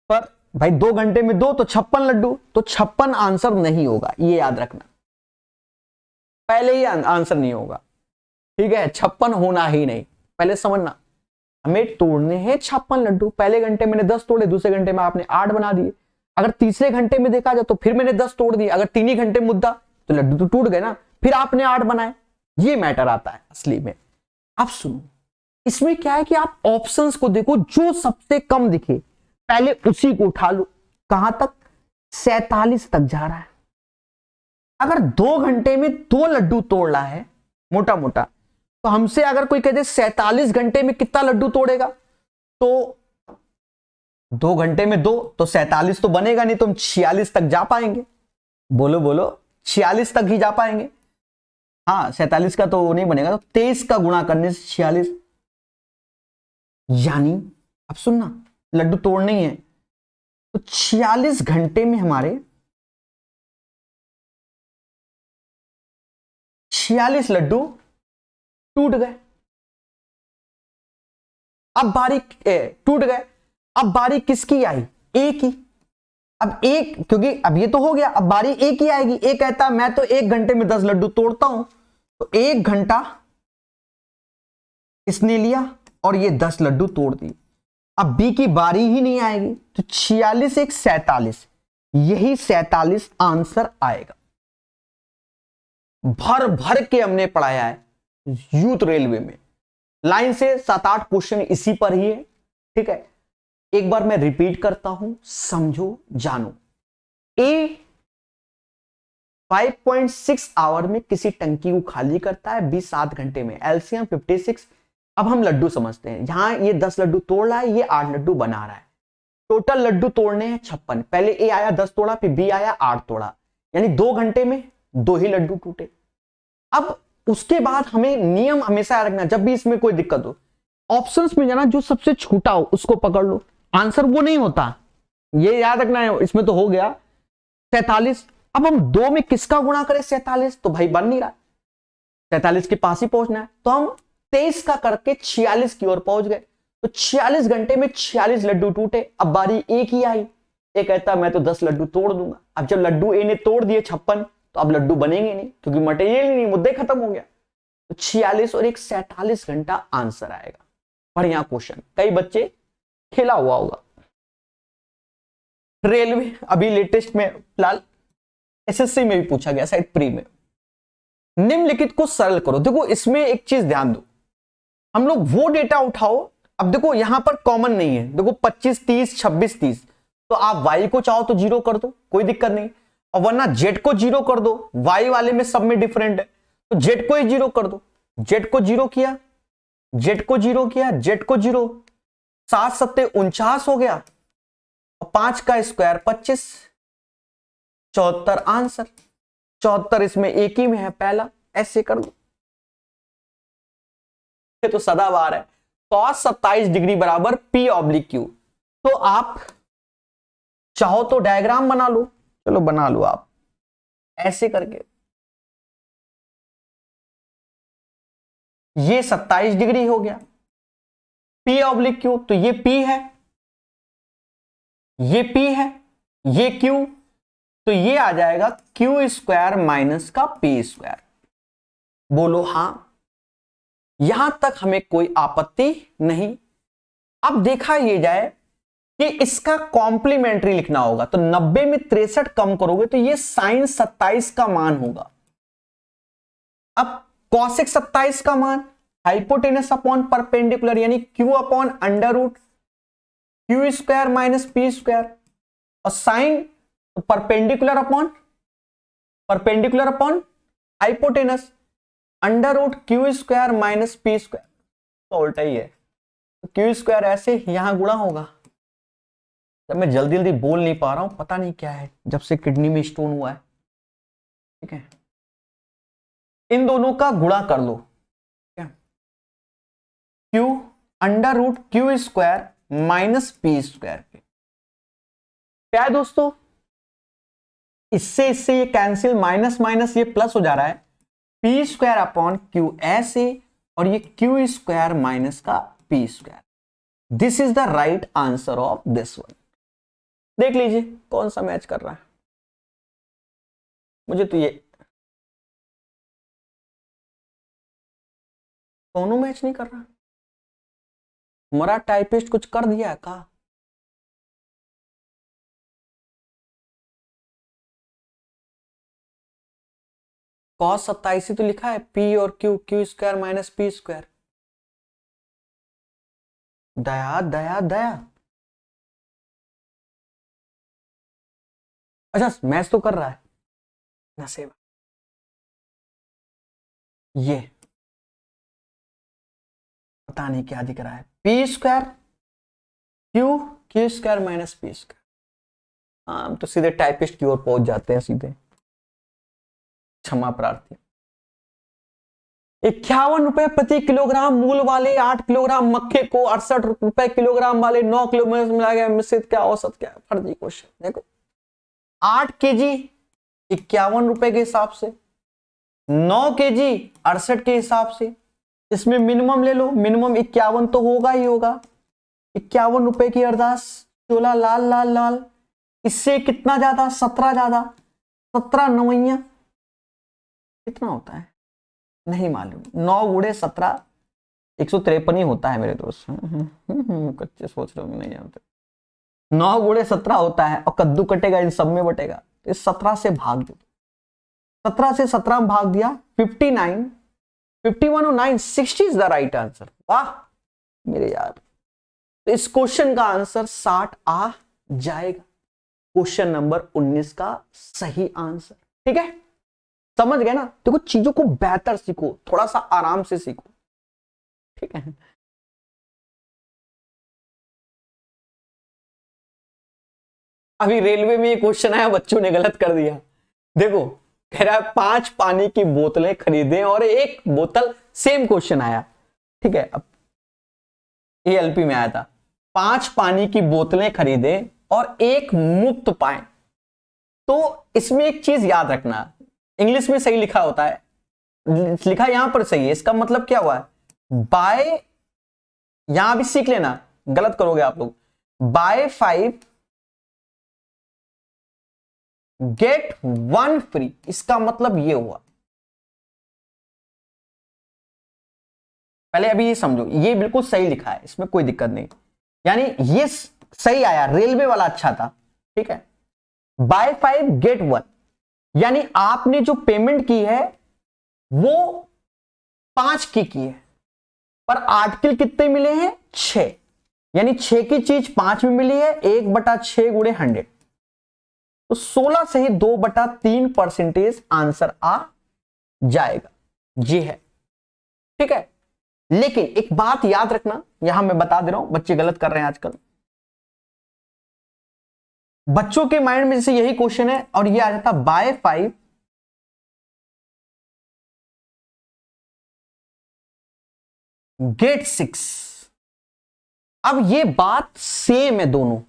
पर भाई 2 घंटे में 2 तो 56 लड्डू, तो 56 आंसर नहीं होगा, ये याद रखना, पहले ही आंसर नहीं होगा, ठीक है। 56 होना ही नहीं, पहले समझना। हमें तोड़ने हैं 56 लड्डू। पहले घंटे मैंने 10 तोड़े, दूसरे घंटे में आपने 8 बना दिए। अगर तीसरे घंटे में देखा जाए तो फिर मैंने 10 तोड़ दिए, अगर 3 ही घंटे मुद्दा तो लड्डू तो टूट गए ना, फिर आपने 8 बनाए, ये मैटर आता है असली में। आप सुनो, इसमें क्या है कि आप ऑप्शंस को देखो, जो सबसे कम दिखे पहले उसी को उठा लो। कहां तक? 47 तक जा रहा है। अगर 2 घंटे में 2 लड्डू तोड़ रहा है मोटा मोटा, तो हमसे अगर कोई कहते 47 घंटे में कितना लड्डू तोड़ेगा, तो 2 घंटे में 2 तो 47 तो बनेगा नहीं, तो हम 46 तक जा पाएंगे। बोलो बोलो, 46 तक ही जा पाएंगे। हाँ 47 का तो नहीं बनेगा, तो 23 का गुणा करने से 46, यानी अब सुनना, लड्डू तोड़ने ही है तो 46 घंटे में हमारे 46 लड्डू टूट गए। अब बारी टूट गए, अब बारी किसकी आई? ए की। अब एक, क्योंकि अब ये तो हो गया, अब बारी एक ही आएगी। एक कहता मैं तो 1 घंटे में 10 लड्डू तोड़ता हूं, तो 1 घंटा इसने लिया और ये 10 लड्डू तोड़ दिए। अब बी की बारी ही नहीं आएगी, तो 46 एक 47, यही 47 आंसर आएगा। भर भर के हमने पढ़ाया है यूथ रेलवे में, लाइन से 7-8 क्वेश्चन इसी पर ही है। ठीक है, एक बार मैं रिपीट करता हूं, समझो जानो। ए 5.6 आवर में किसी टंकी को खाली करता है, बी 7 घंटे में, एलसीएम 56। अब हम लड्डू समझते हैं, यहां ये 10 लड्डू तोड़ रहा है, ये 8 लड्डू बना रहा है। टोटल लड्डू तोड़ने हैं 56। पहले ए आया 10 तोड़ा, फिर बी आया 8 तोड़ा, यानी 2 घंटे में 2 ही लड्डू टूटे। अब उसके बाद हमें नियम हमेशा याद रखना, जब भी इसमें कोई दिक्कत हो, ऑप्शंस में जाना, जो सबसे छोटा हो उसको पकड़ लो, आंसर वो नहीं होता, ये याद रखना है। इसमें तो हो गया 47। अब हम 2 में किसका गुणा करें 47, तो भाई बन नहीं रहा, 47 के पास ही पहुंचना है, तो हम 23 का करके 46 की ओर पहुंच गए। तो 46 घंटे में 46 लड्डू टूटे। अब बारी एक ही आई, एक कहता मैं तो 10 लड्डू तोड़ दूंगा। अब जब लड्डू ए ने तोड़ दिए 56, तो अब लड्डू बनेंगे नहीं, क्योंकि मटेरियल ही नहीं, मुद्दे खत्म हो गया। तो 46 और एक 47 घंटा आंसर आएगा। बढ़िया क्वेश्चन, कई बच्चे खेला हुआ होगा। रेलवे अभी लेटेस्ट में फिलहाल एसएससी में भी पूछा गया, शायद प्री में। निम्नलिखित को सरल करो। देखो इसमें एक चीज ध्यान दो, हम लोग वो डेटा उठाओ। अब देखो यहां पर कॉमन नहीं है, देखो 25 30 26 30, तो आप y को चाहो तो 0 कर दो, कोई दिक्कत नहीं, और वरना z को 0 कर दो, y वाले में सब में डिफरेंट है, तो z को ही 0 कर दो। z को 0 किया, z को 0 किया, z को 0, 7 सत्ते 49 हो गया, और 5 का स्क्वायर 25, 74 आंसर। 74 इसमें एक ही में है पहला, ऐसे कर दो, ये तो सदाबहार है। cos 27 डिग्री बराबर P ऑब्लिक Q। तो आप चाहो तो डायग्राम बना लो, चलो बना लो आप ऐसे करके। ये 27 डिग्री हो गया, P ऑब्लिक Q, तो ये P है, ये P है, ये Q, तो ये आ जाएगा Q स्क्वायर माइनस का P स्क्वायर। बोलो हां, यहां तक हमें कोई आपत्ति नहीं। अब देखा ये जाए कि इसका कॉम्प्लीमेंट्री लिखना होगा, तो 90 में 63 कम करोगे तो ये साइन 27 का मान होगा। अब कॉसेक 27 का मान हाइपोटेनस अपॉन परपेंडिकुलर, यानी Q upon under root Q square minus P square, और sine perpendicular upon hypotenuse under root Q square minus P square, तो उल्टा ही है। Q स्क्वायर ऐसे यहां गुणा होगा। जब मैं जल्दी जल्दी बोल नहीं पा रहा हूं, पता नहीं क्या है, जब से किडनी में स्टोन हुआ है। ठीक है, इन दोनों का गुणा कर लो, Q under root Q square minus P square पे। क्या है दोस्तों, इससे ये कैंसिल, माइनस माइनस ये प्लस हो जा रहा है, P स्क्वायर अपॉन Q ऐसे, और ये Q स्क्वायर माइनस का P square. This is the right answer of this one. देख लीजिए कौन सा मैच कर रहा है। मुझे तो ये दोनों मैच नहीं कर रहा। हमारा टाइपिस्ट कुछ कर दिया है का? cos 27 तो लिखा है, P और Q square minus P square. दया दया दया, अच्छा मैच तो कर रहा है ना सेवा। ये पता नहीं क्या दिख रहा है, P square Q square minus P square. हम तो सीधे टाइपिस्ट की ओर पहुंच जाते हैं सीधे, क्षमा प्रार्थी। 51 रुपए प्रति किलोग्राम मूल वाले 8 किलोग्राम मक्के को 68 रुपए किलोग्राम वाले 9 किलो में मिला गया, मिश्रित क्या औसत क्या है? फर्जी क्वेश्चन। देखो 8 केजी 51 रुपए के हिसाब से, 9 केजी 68 के हिसाब से, इसमें मिनिमम ले लो, मिनिमम 51 तो होगा ही होगा। 51 रुपए की अरदास, चोला लाल लाल लाल, इससे कितना ज्यादा, 17 ज्यादा, 17 नवैया कितना होता है नहीं मालूम, 9 गुणे 17 153 ही होता है मेरे दोस्त। कच्चे सोच रहे हो नहीं जानते। 9 गुणे 17 होता है और कद्दू कटेगा इन सब में बटेगा, इस 17 से भाग दो, 17 से 17 में भाग दिया 59, 51 और 9 60 इज द राइट आंसर। वाह मेरे यार, तो इस क्वेश्चन का आंसर 60 आ जाएगा, क्वेश्चन नंबर 19 का सही आंसर। ठीक है, समझ गए ना। देखो चीजों को बेहतर सीखो, थोड़ा सा आराम से सीखो, ठीक है। अभी रेलवे में ये क्वेश्चन आया, बच्चों ने गलत कर दिया। देखो कह रहा है 5 पानी की बोतलें खरीदें और 1 बोतल, सेम क्वेश्चन आया, ठीक है। अब ये एलपी में आया था, 5 पानी की बोतलें खरीदें और 1 मुफ्त पाएं। तो इसमें एक चीज याद रखना, इंग्लिश में सही लिखा होता है, लिखा यहां पर सही है, इसका मतलब क्या हुआ है, बाय, यहां भी सीख लेना, गलत करोगे आप लोग, बाय 5 गेट 1 फ्री, इसका मतलब ये हुआ। पहले अभी ये समझो, ये बिल्कुल सही लिखा है, इसमें कोई दिक्कत नहीं, यानी ये सही आया, रेलवे वाला अच्छा था, ठीक है। बाय 5 गेट 1, यानी आपने जो पेमेंट की है वो 5 की है, पर आर्टिकल कितने मिले हैं, 6, यानी 6 की चीज 5 में मिली है, 1/6 गुणे 100, तो 16 से ही 2/3% आंसर आ जाएगा, जी है, ठीक है। लेकिन एक बात याद रखना, यहां मैं बता दे रहा हूं, बच्चे गलत कर रहे हैं आजकल, बच्चों के माइंड में जैसे यही क्वेश्चन है और ये आ जाता बाय 5 गेट 6, अब ये बात सेम है दोनों,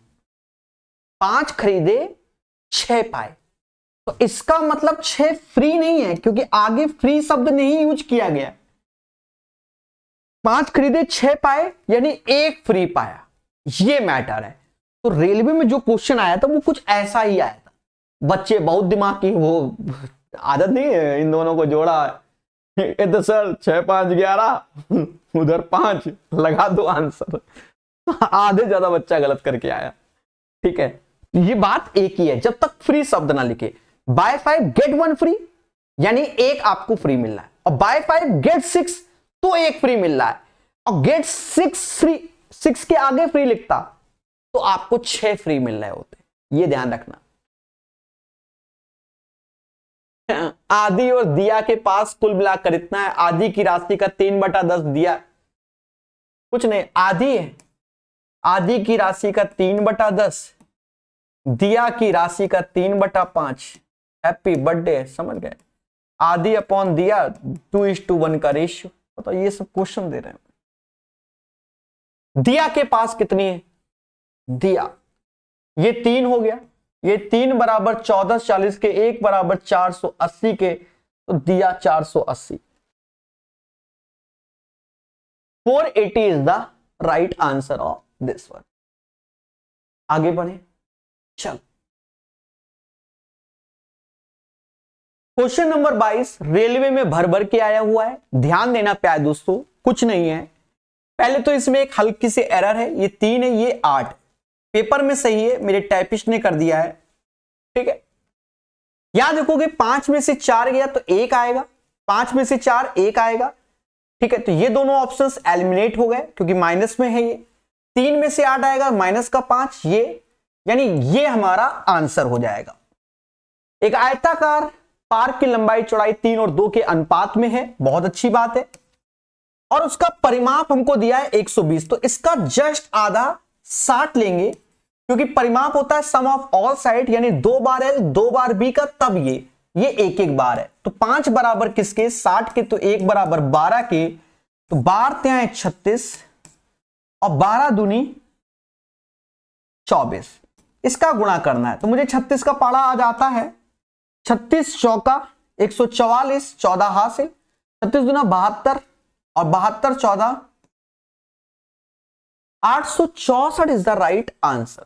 5 खरीदे 6 पाए, तो इसका मतलब 6 फ्री नहीं है, क्योंकि आगे फ्री शब्द नहीं यूज किया गया। 5 खरीदे 6 पाए यानी 1 फ्री पाया, ये मैटर है। तो रेलवे में जो क्वेश्चन आया था वो कुछ ऐसा ही आया था, बच्चे बहुत दिमाग की, वो आदत नहीं है इन दोनों को जोड़ा, ये तो सर 6 5 11 उधर 5 लगा दो आंसर, आधे ज्यादा बच्चा गलत करके आया, ठीक है। ये बात एक ही है, जब तक फ्री शब्द ना लिखे, बाय 5 गेट 1 फ्री यानी 1 आपको फ्री मिल रहा है, और बाय 5 गेट 6 तो 1 फ्री मिल रहा है, और गेट 6 के आगे फ्री लिखता तो आपको 6 फ्री मिल रहे होते, ये ध्यान रखना। आदि और दिया के पास कुल मिलाकर इतना है, आदि की राशि का 3/10 दिया कुछ नहीं, आदि है, आदि की राशि का 3/10, दिया की राशि का 3/5, हैप्पी बर्थडे, समझ गए, आदि अपॉन दिया 2:1 का रेशियो। तो ये सब क्वेश्चन दे रहे हैं, दिया के पास कितनी है, दिया ये 3 हो गया, ये 3 बराबर 1440 के, 1 बराबर 480 के, तो दिया 480, 480 is the right answer of this one. आगे बढ़े, चल क्वेश्चन नंबर 22 रेलवे में भर भर के आया हुआ है, ध्यान देना प्यारे दोस्तों, कुछ नहीं है। पहले तो इसमें एक हल्की सी एरर है, ये 3 है ये 8, पेपर में सही है, मेरे टाइपिस्ट ने कर दिया है, ठीक है। यहां देखोगे 5 में से 4 गया तो 1 आएगा, 5 में से 4 1 आएगा, ठीक है। तो ये दोनों ऑप्शंस एलिमिनेट हो गए क्योंकि माइनस में है, ये 3 में से 8 आएगा माइनस का 5, ये यानी ये हमारा आंसर हो जाएगा। एक आयताकार पार्क की लंबाई चौड़ाई 3 और 2 के अनुपात में है, बहुत अच्छी बात है, और उसका परिमाप हमको दिया है 120, तो इसका जस्ट आधा 60 लेंगे, क्योंकि परिमाप होता है सम ऑफ ऑल साइड, यानी 2 बार L 2 बार B का, तब ये 1 बार है, तो 5 बराबर किसके, 60 के, तो 1 बराबर 12 के, तो 12 ત્યાં 36 और 12 दूनी 24, इसका गुणा करना है, तो मुझे 36 का पाड़ा आ जाता है, 36 चौका 144, 14 हासिल, 36 दूना 72 और 72 14 864 इज द राइट आंसर।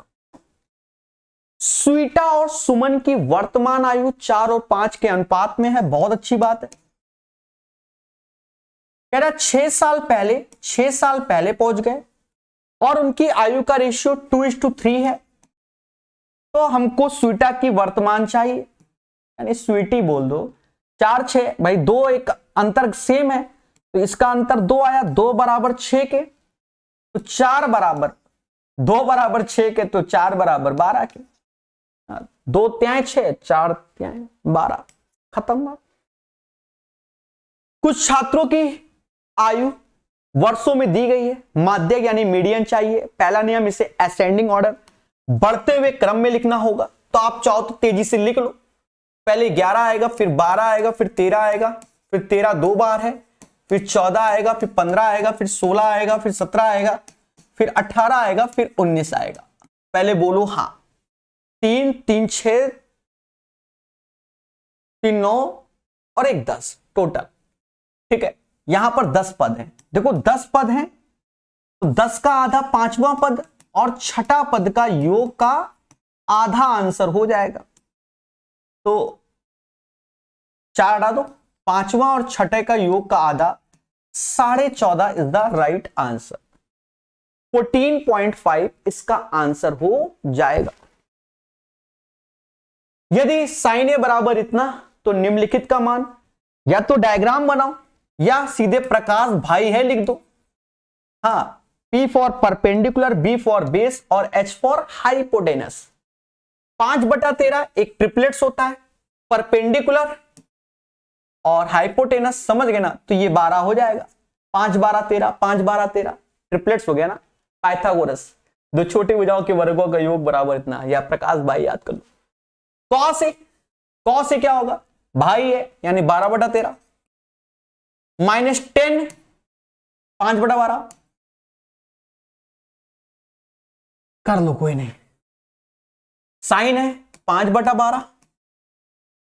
स्वीटा और सुमन की वर्तमान आयु 4 और 5 के अनुपात में है, बहुत अच्छी बात है। कह रहा 6 साल पहले पहुंच गए और उनकी आयु का रेशियो 2:3 है, तो हमको स्वीटा की वर्तमान चाहिए, यानी स्वीटी बोल दो। 4 6 भाई 2 एक अंतर सेम है, तो इसका अंतर 2 आया, 2 बराबर 6 के, तो 4 बराबर 2 बराबर 6 के, तो 4 बराबर 12 के। 2 त्याय 6, 4 त्याय 12, खत्म बात। कुछ छात्रों की आयु वर्षों में दी गई है, माध्यक यानी मीडियन चाहिए। पहला नियम, इसे असेंडिंग ऑर्डर बढ़ते हुए क्रम में लिखना होगा, तो आप चाहो तो तेजी से लिख लो। पहले 11 आएगा, फिर 12 आएगा, फिर 13 आएगा, फिर 13 2 बार है, फिर 14 आएगा, फिर 15 आएगा, फिर 16 आएगा, फिर 17 आएगा, फिर 18 आएगा, फिर 19 आएगा। पहले बोलो हाँ। 3 3 6 3 9 और 1 10 टोटल, ठीक है। यहां पर 10 पद हैं, देखो 10 पद हैं, तो 10 का आधा 5वां पद और छठा पद का योग का आधा आंसर हो जाएगा। तो 4 हटा दो, 5वां और छठे का योग का आधा 14.5 इज द राइट आंसर। 14.5 इसका आंसर हो जाएगा। यदि साइन ए बराबर इतना, तो निम्नलिखित का मान, या तो डायग्राम बनाओ या सीधे प्रकाश भाई है लिख दो। हाँ, P for perpendicular, B for base और H फॉर हाइपोटेनस। 5/13 एक ट्रिपलेट्स होता है, परपेंडिकुलर और हाइपोटेनस, समझ गए ना, तो ये 12 हो जाएगा। 5 12 13, 5 12 13 ट्रिपलेट्स हो गया ना। पाइथागोरस, दो छोटे भुजाओं के वर्गों का योग बराबर इतना, या प्रकाश भाई याद कर लो। कॉस से क्या होगा, भाई है यानी 12/13 माइनस 10 5/12 कर लो, कोई नहीं। साइन है 5/12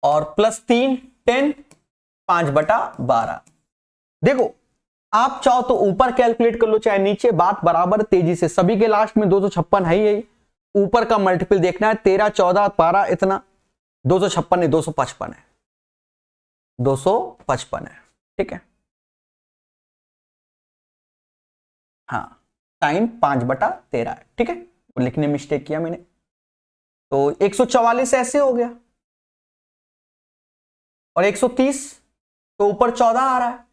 और प्लस 3 10 5/12। देखो आप चाहो तो ऊपर कैलकुलेट कर लो चाहे नीचे, बात बराबर तेजी से। सभी के लास्ट में 256 है ही, ऊपर का मल्टीपल देखना है। 13 14 12 इतना 256 नहीं 255 है, 255 है, ठीक है। हाँ, साइन 5/13 है, ठीक है। लिखने में मिस्टेक किया मैंने, तो 144 ऐसे हो गया और 130, तो ऊपर 14 आ रहा है,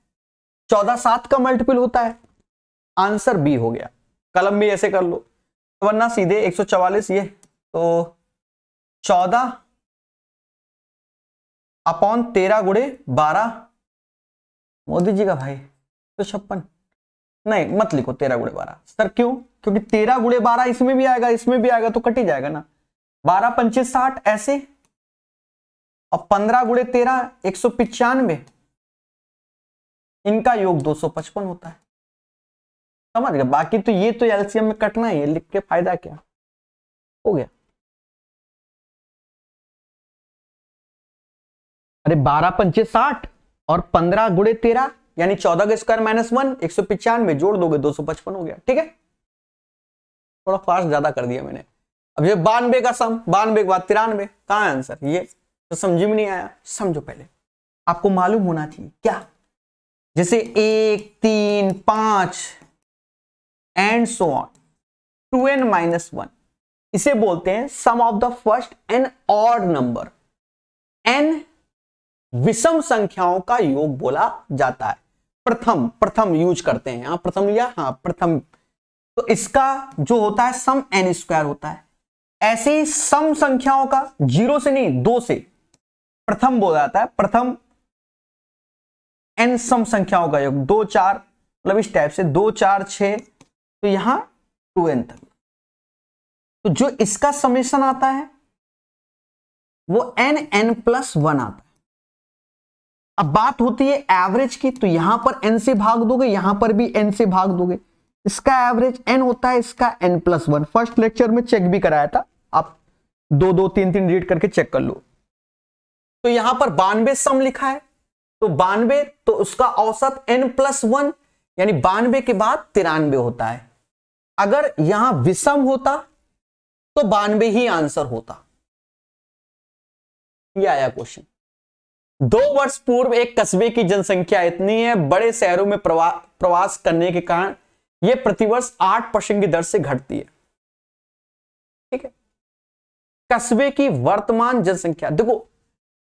14 7 का मल्टीपल होता है, आंसर बी हो गया। कलम भी ऐसे कर लो, वरना सीधे 144 ये, तो 14 अपॉन 13 गुणे 12, मोदी जी का भाई तो 56, नहीं मत लिखो 13 गुणे 12 सर, क्यों? क्योंकि 13 गुणे 12 इसमें भी आएगा इसमें भी आएगा, तो कट ही जाएगा ना। 12 25 60 ऐसे, और 15 गुणे 13 195, इनका योग 255 होता है, समझ गए। बाकी तो ये तो एलसीएम में कटना ही है, लिख के फायदा क्या, हो गया। अरे 12 25 60 और 15 गुणे 13 यानी 14 का स्क्वायर माइनस 1 195, जोड़ दोगे 255 हो गया, ठीक है। थोड़ा फास्ट ज्यादा कर दिया मैंने। अब ये 92 का सम, 92 के बाद 93, कहां है आंसर? ये तो समझ में नहीं आया, समझो पहले, आपको मालूम होना चाहिए क्या, जैसे 1 3 5 एंड सो ऑन 2n-1, इसे बोलते हैं sum of the first N odd number. n विषम संख्याओं का योग बोला जाता है। प्रथम यूज करते हैं यहां, प्रथम लिया, हाँ प्रथम, तो इसका जो होता है सम n स्क्वायर होता है। ऐसे ही सम संख्याओं का 0 से नहीं 2 से प्रथम बोला जाता है। प्रथम n सम संख्याओं का योग 2 4, मतलब इस टाइप से 2 4 6, तो यहां 2n तक, तो जो इसका समेशन आता है वो n+1 आता है। अब बात होती है एवरेज की, तो यहां पर n से भाग दोगे, यहां पर भी n से भाग दोगे, इसका एवरेज n होता है, इसका n+1। फर्स्ट लेक्चर में चेक भी कराया था, आप 2 2 3 3 रीड करके चेक कर लो। तो यहां पर 92 सम लिखा है, तो 92, तो उसका औसत n+1 यानी 92 के बाद 93 होता है। अगर यहां विषम होता तो 92 ही आंसर होता, ये आया क्वेश्चन। 2 वर्ष पूर्व एक कस्बे की जनसंख्या इतनी है, बड़े शहरों में प्रवास करने के कारण यह प्रतिवर्ष 8% की दर से घटती है। ठीक है, कस्बे की वर्तमान जनसंख्या देखो,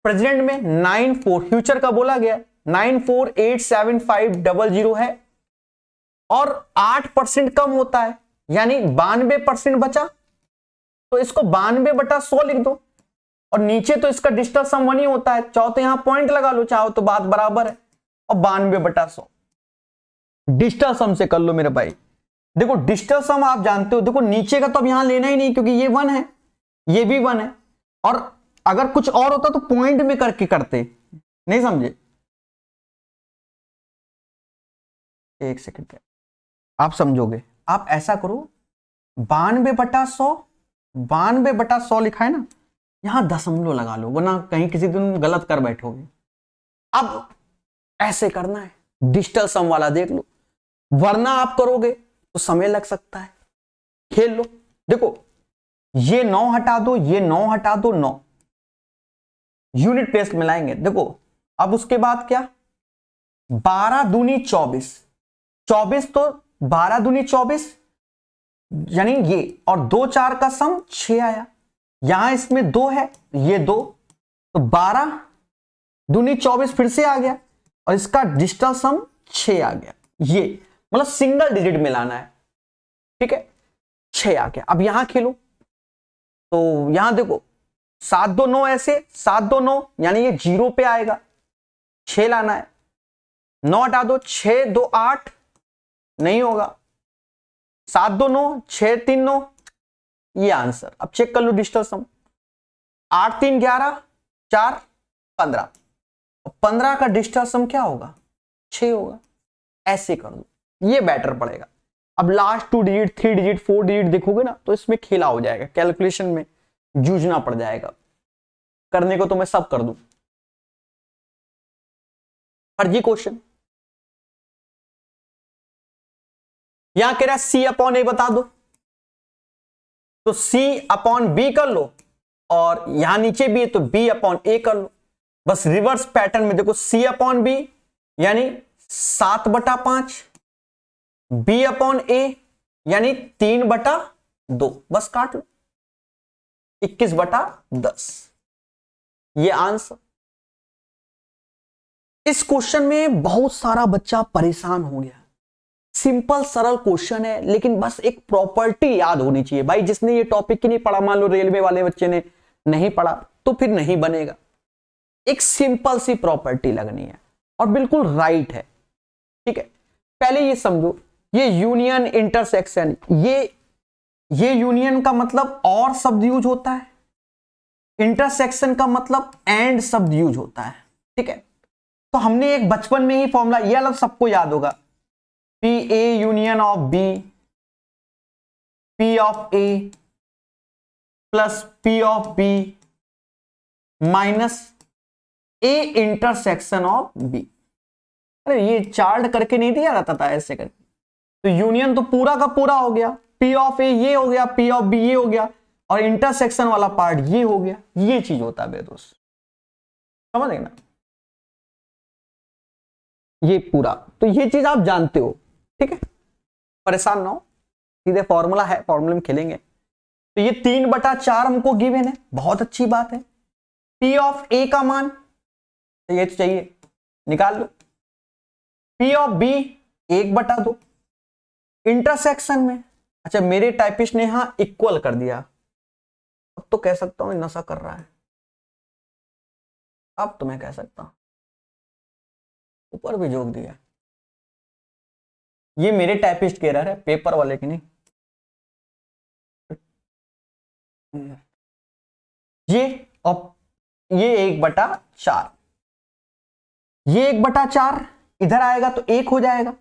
प्रेजेंट में 94, फ्यूचर का बोला गया 94,875,000 है और 8% कम होता है, यानी 92% बचा, तो इसको 92/100 लिख दो और नीचे तो इसका डिजिटल सम 1 ही होता है, चाहो तो यहां पॉइंट लगा लो, चाहो तो बात बराबर है, और 92/100 डिजिटल सम से कर लो मेरे भाई। देखो डिजिटल सम आप जानते हो, देखो नीचे का तो अब यहां लेना ही नहीं क्योंकि ये 1 है, ये भी 1 है, और अगर कुछ और होता तो पॉइंट में करके करते, नहीं समझे? एक सेकंड, आप समझोगे। आप ऐसा करो, 92/100, 92/100 लिखा है ना, यहां दशमलव लगा लो, वरना कहीं किसी दिन गलत कर बैठोगे। अब ऐसे करना है, डिजिटल सम वाला देख लो, वरना आप करोगे तो समय लग सकता है। खेल लो, देखो ये 9 हटा दो, ये 9 हटा दो, 9 यूनिट प्लेस में लाएंगे। देखो अब उसके बाद क्या, 12 दूनी 24, 24 तो 12 दूनी 24 यानी ये, और 2 4 का सम 6 आया, यहां इसमें 2 है, ये 2, तो 12 दूनी 24 फिर से आ गया, और इसका डिजिटल सम 6 आ गया। ये मतलब सिंगल डिजिट में लाना है। ठीक है, 6 आ गया। अब यहां खेलो, तो यहां देखो 7 2 9, ऐसे 7 2 9 यानी ये 0 पे आएगा, 6 लाना है, 9 हटा दो, 6 2 8 नहीं होगा, 7 2 9, 6 3 9, ये आंसर। अब चेक कर लो डिजिटल सम, 8 3 11, 4 15, 15 का डिजिटल सम क्या होगा, 6 होगा। ऐसे कर दो, ये बेटर पड़ेगा। अब लास्ट 2 डिजिट, 3 डिजिट, 4 डिजिट देखोगे ना, तो इसमें खेला हो जाएगा, कैलकुलेशन में जूझना पड़ जाएगा। करने को तो मैं सब कर दूं, फर्जी क्वेश्चन। यहां कह रहा है C/A बता दो, तो C/B कर लो, और यहां नीचे भी है तो B/A कर लो। बस रिवर्स पैटर्न में देखो, C/B यानी 7/5, B/A यानी 3/2, बस काट लो, 21/10, ये आंसर। इस क्वेश्चन में बहुत सारा बच्चा परेशान हो गया। सिंपल सरल क्वेश्चन है, लेकिन बस एक प्रॉपर्टी याद होनी चाहिए भाई। जिसने ये टॉपिक ही नहीं पढ़ा, मान लो रेलवे वाले बच्चे ने नहीं पढ़ा, तो फिर नहीं बनेगा। एक सिंपल सी प्रॉपर्टी लगनी है और बिल्कुल राइट है। ठीक है, पहले ये समझो, ये यूनियन इंटरसेक्शन, ये यूनियन का मतलब और शब्द यूज होता है, इंटरसेक्शन का मतलब एंड शब्द यूज होता है। ठीक है, तो हमने एक बचपन में ही फॉर्मूला, ये अलग सबको याद होगा, PA union of B, P of A plus P of B minus A intersection of B। अरे ये चार्ट करके नहीं दिया रहता था ऐसे करके, तो यूनियन तो पूरा का पूरा हो गया, P ऑफ A ये हो गया, P ऑफ B ये हो गया, और इंटरसेक्शन वाला पार्ट ये हो गया। ये चीज होता है दोस्त, समझ गए ना, ये पूरा। तो ये चीज आप जानते हो। ठीक है, परेशान ना हो, सीधे फॉर्मूला है, फॉर्मूले में खेलेंगे। तो ये 3/4 हमको गिवन है, बहुत अच्छी बात है। P ऑफ A का मान तो ये तो चाहिए, निकाल लो। P ऑफ B 1/2, इंटरसेक्शन में, अच्छा मेरे टाइपिस्ट ने यहां इक्वल कर दिया, अब तो कह सकता हूं नशा कर रहा है, अब तो मैं कह सकता हूं ऊपर भी जोक दिया। ये मेरे टाइपिस्ट कह रहा है, पेपर वाले की नहीं। ये 1/4, ये 1/4 इधर आएगा तो 1 हो जाएगा,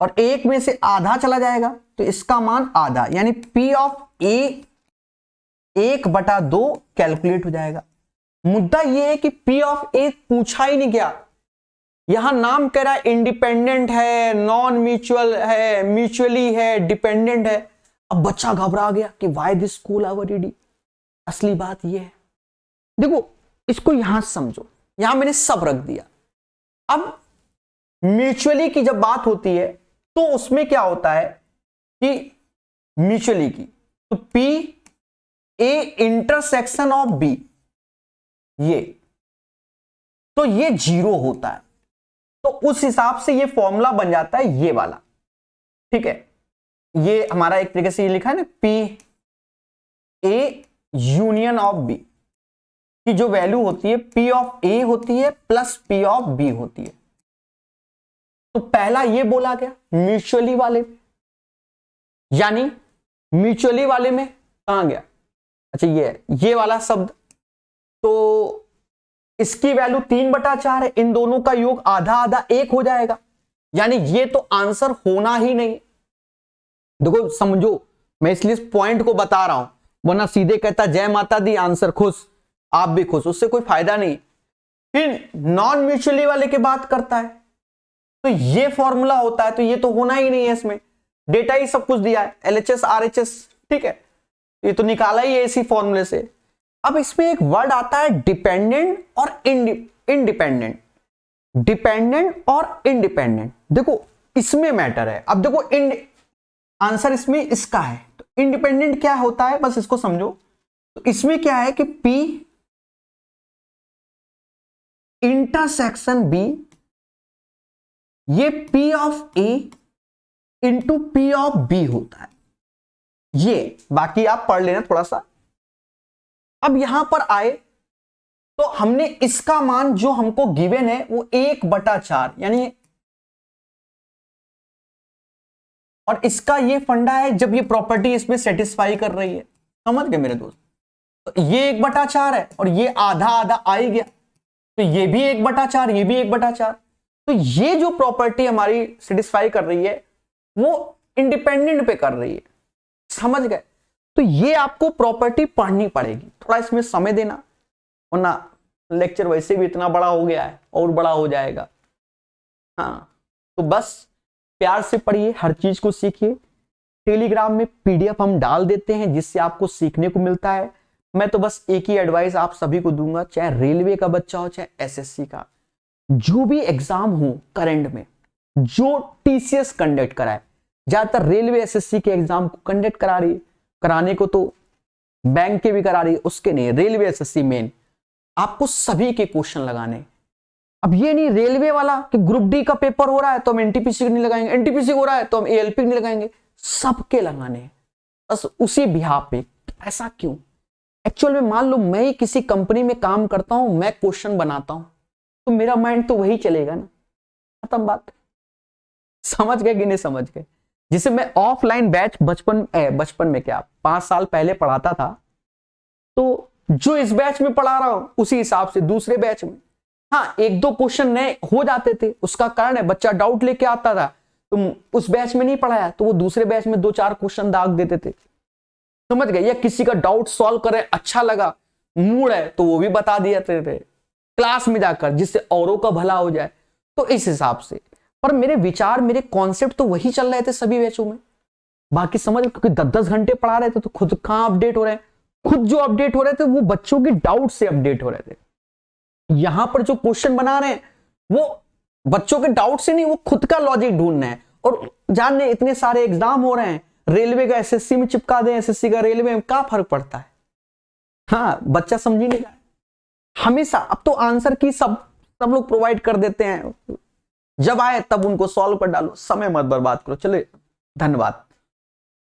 और 1 में से आधा चला जाएगा तो इसका मान आधा, यानी P ऑफ A 1/2 कैलकुलेट हो जाएगा। मुद्दा यह है कि P ऑफ A पूछा ही नहीं गया, यहां नाम कह रहा है इंडिपेंडेंट है, नॉन म्यूचुअल है, म्यूचुअली है, डिपेंडेंट है। अब बच्चा घबरा गया कि why this school our ED. असली बात यह है, देखो इसको यहां समझो, यहां मैंने सब रख दिया। अब म्यूचुअली की जब बात होती है तो उसमें क्या होता है कि म्यूचुअली की तो P A intersection of B, ये तो ये 0 होता है, तो उस हिसाब से ये फॉर्मूला बन जाता है ये वाला। ठीक है, ये हमारा एक तरीके से ये लिखा है ना, P A union of B की जो वैल्यू होती है P ऑफ A होती है प्लस P ऑफ B होती है। तो पहला ये बोला गया म्यूचुअली वाले में, यानी म्यूचुअली वाले में कहां गया, अच्छा ये वाला शब्द, तो इसकी वैल्यू 3/4 है, इन दोनों का योग आधा आधा 1 हो जाएगा, यानी ये तो आंसर होना ही नहीं। देखो समझो, मैं इसलिए इस पॉइंट को बता रहा हूं, वरना सीधे कहता जय माता दी आंसर खुश, आप भी खुश, उससे कोई फायदा नहीं। फिर नॉन म्यूचुअली वाले की बात करता है तो ये फॉर्मूला होता है, तो ये तो होना ही नहीं है, इसमें डेटा ही सब कुछ दिया है, LHS RHS, ठीक है, ये तो निकाला ही है इसी फॉर्मूले से। अब इसमें एक वर्ड आता है डिपेंडेंट और इंडिपेंडेंट, डिपेंडेंट और इंडिपेंडेंट, देखो इसमें मैटर है। अब देखो आंसर इसमें इसका है, तो इंडिपेंडेंट क्या होता है बस इसको समझो। तो इसमें क्या है कि P इंटरसेक्शन B, ये P of A into P of B होता है, ये बाकी आप पढ़ लेना थोड़ा सा। अब यहां पर आए तो हमने इसका मान जो हमको गिवन है वो 1/4, यानी, और इसका ये फंडा है जब ये प्रॉपर्टी इसमें सेटिस्फाई कर रही है, समझ गए मेरे दोस्त। तो ये 1/4 है और ये आधा आधा आ ही गया, तो ये भी 1/4, ये भी 1/4, तो ये जो प्रॉपर्टी हमारी सेटिस्फाई कर रही है वो इंडिपेंडेंट पे कर रही है, समझ गए। तो ये आपको प्रॉपर्टी पढ़नी पड़ेगी, थोड़ा इसमें समय देना, वरना लेक्चर वैसे भी इतना बड़ा हो गया है और बड़ा हो जाएगा। हाँ, तो बस प्यार से पढ़िए, हर चीज को सीखिए। टेलीग्राम में PDF हम डाल देते हैं जिससे आपको सीखने को मिलता है। मैं तो बस एक ही एडवाइस आप सभी को दूंगा, चाहे रेलवे का बच्चा हो चाहे SSC का, जो भी एग्जाम हो करंट में, जो TCS कंडक्ट कराए, ज्यादातर रेलवे SSC के एग्जाम को कंडक्ट करा रही है, कराने को तो बैंक के भी करा रही है, उसके नहीं, रेलवे SSC मेन, आपको सभी के क्वेश्चन लगाने। अब ये नहीं रेलवे वाला कि ग्रुप डी का पेपर हो रहा है तो हम NTPC नहीं लगाएंगे, NTPC हो रहा है तो हम ALP नहीं लगाएंगे, सबके लगाने बस उसी बिहाफ पे। ऐसा क्यों? एक्चुअल में मान लो मैं ही किसी कंपनी में काम करता हूं, मैं क्वेश्चन बनाता हूं, तो मेरा माइंड तो वही चलेगा ना, खत्म बात। समझ गए कि नहीं समझ गए? जिसे मैं ऑफलाइन बैच बचपन में क्या 5 साल पहले पढ़ाता था, तो जो इस बैच में पढ़ा रहा हूं उसी हिसाब से दूसरे बैच में, हाँ 1-2 क्वेश्चन नए हो जाते थे, उसका कारण है बच्चा डाउट लेके आता था, तुम उस बैच में नहीं पढ़ाया तो वो दूसरे बैच में 2-4 क्वेश्चन दाग देते थे, समझ गए। या किसी का डाउट सॉल्व करें, अच्छा लगा, मूड है तो वो भी बता दिया थे क्लास में जाकर, जिससे औरों का भला हो जाए। तो इस हिसाब से, पर मेरे विचार, मेरे कॉन्सेप्ट तो वही चल रहे थे सभी बैचों में, बाकी समझ, क्योंकि 10-10 घंटे पढ़ा रहे थे तो खुद कहां अपडेट हो रहे हैं, खुद जो अपडेट हो रहे थे वो बच्चों के डाउट से अपडेट हो रहे थे। यहां पर जो क्वेश्चन बना रहे हैं वो बच्चों के डाउट से नहीं, वो खुद का लॉजिक ढूंढना है। और जानने इतने सारे एग्जाम हो रहे हैं, रेलवे का SSC में चिपका दें, SSC का रेलवे में, क्या फर्क पड़ता है? हाँ, बच्चा समझ ही नहीं रहा हमेशा। अब तो आंसर की सब लोग प्रोवाइड कर देते हैं, जब आए तब उनको सॉल्व कर डालो, समय मत बर्बाद करो। चलिए, धन्यवाद।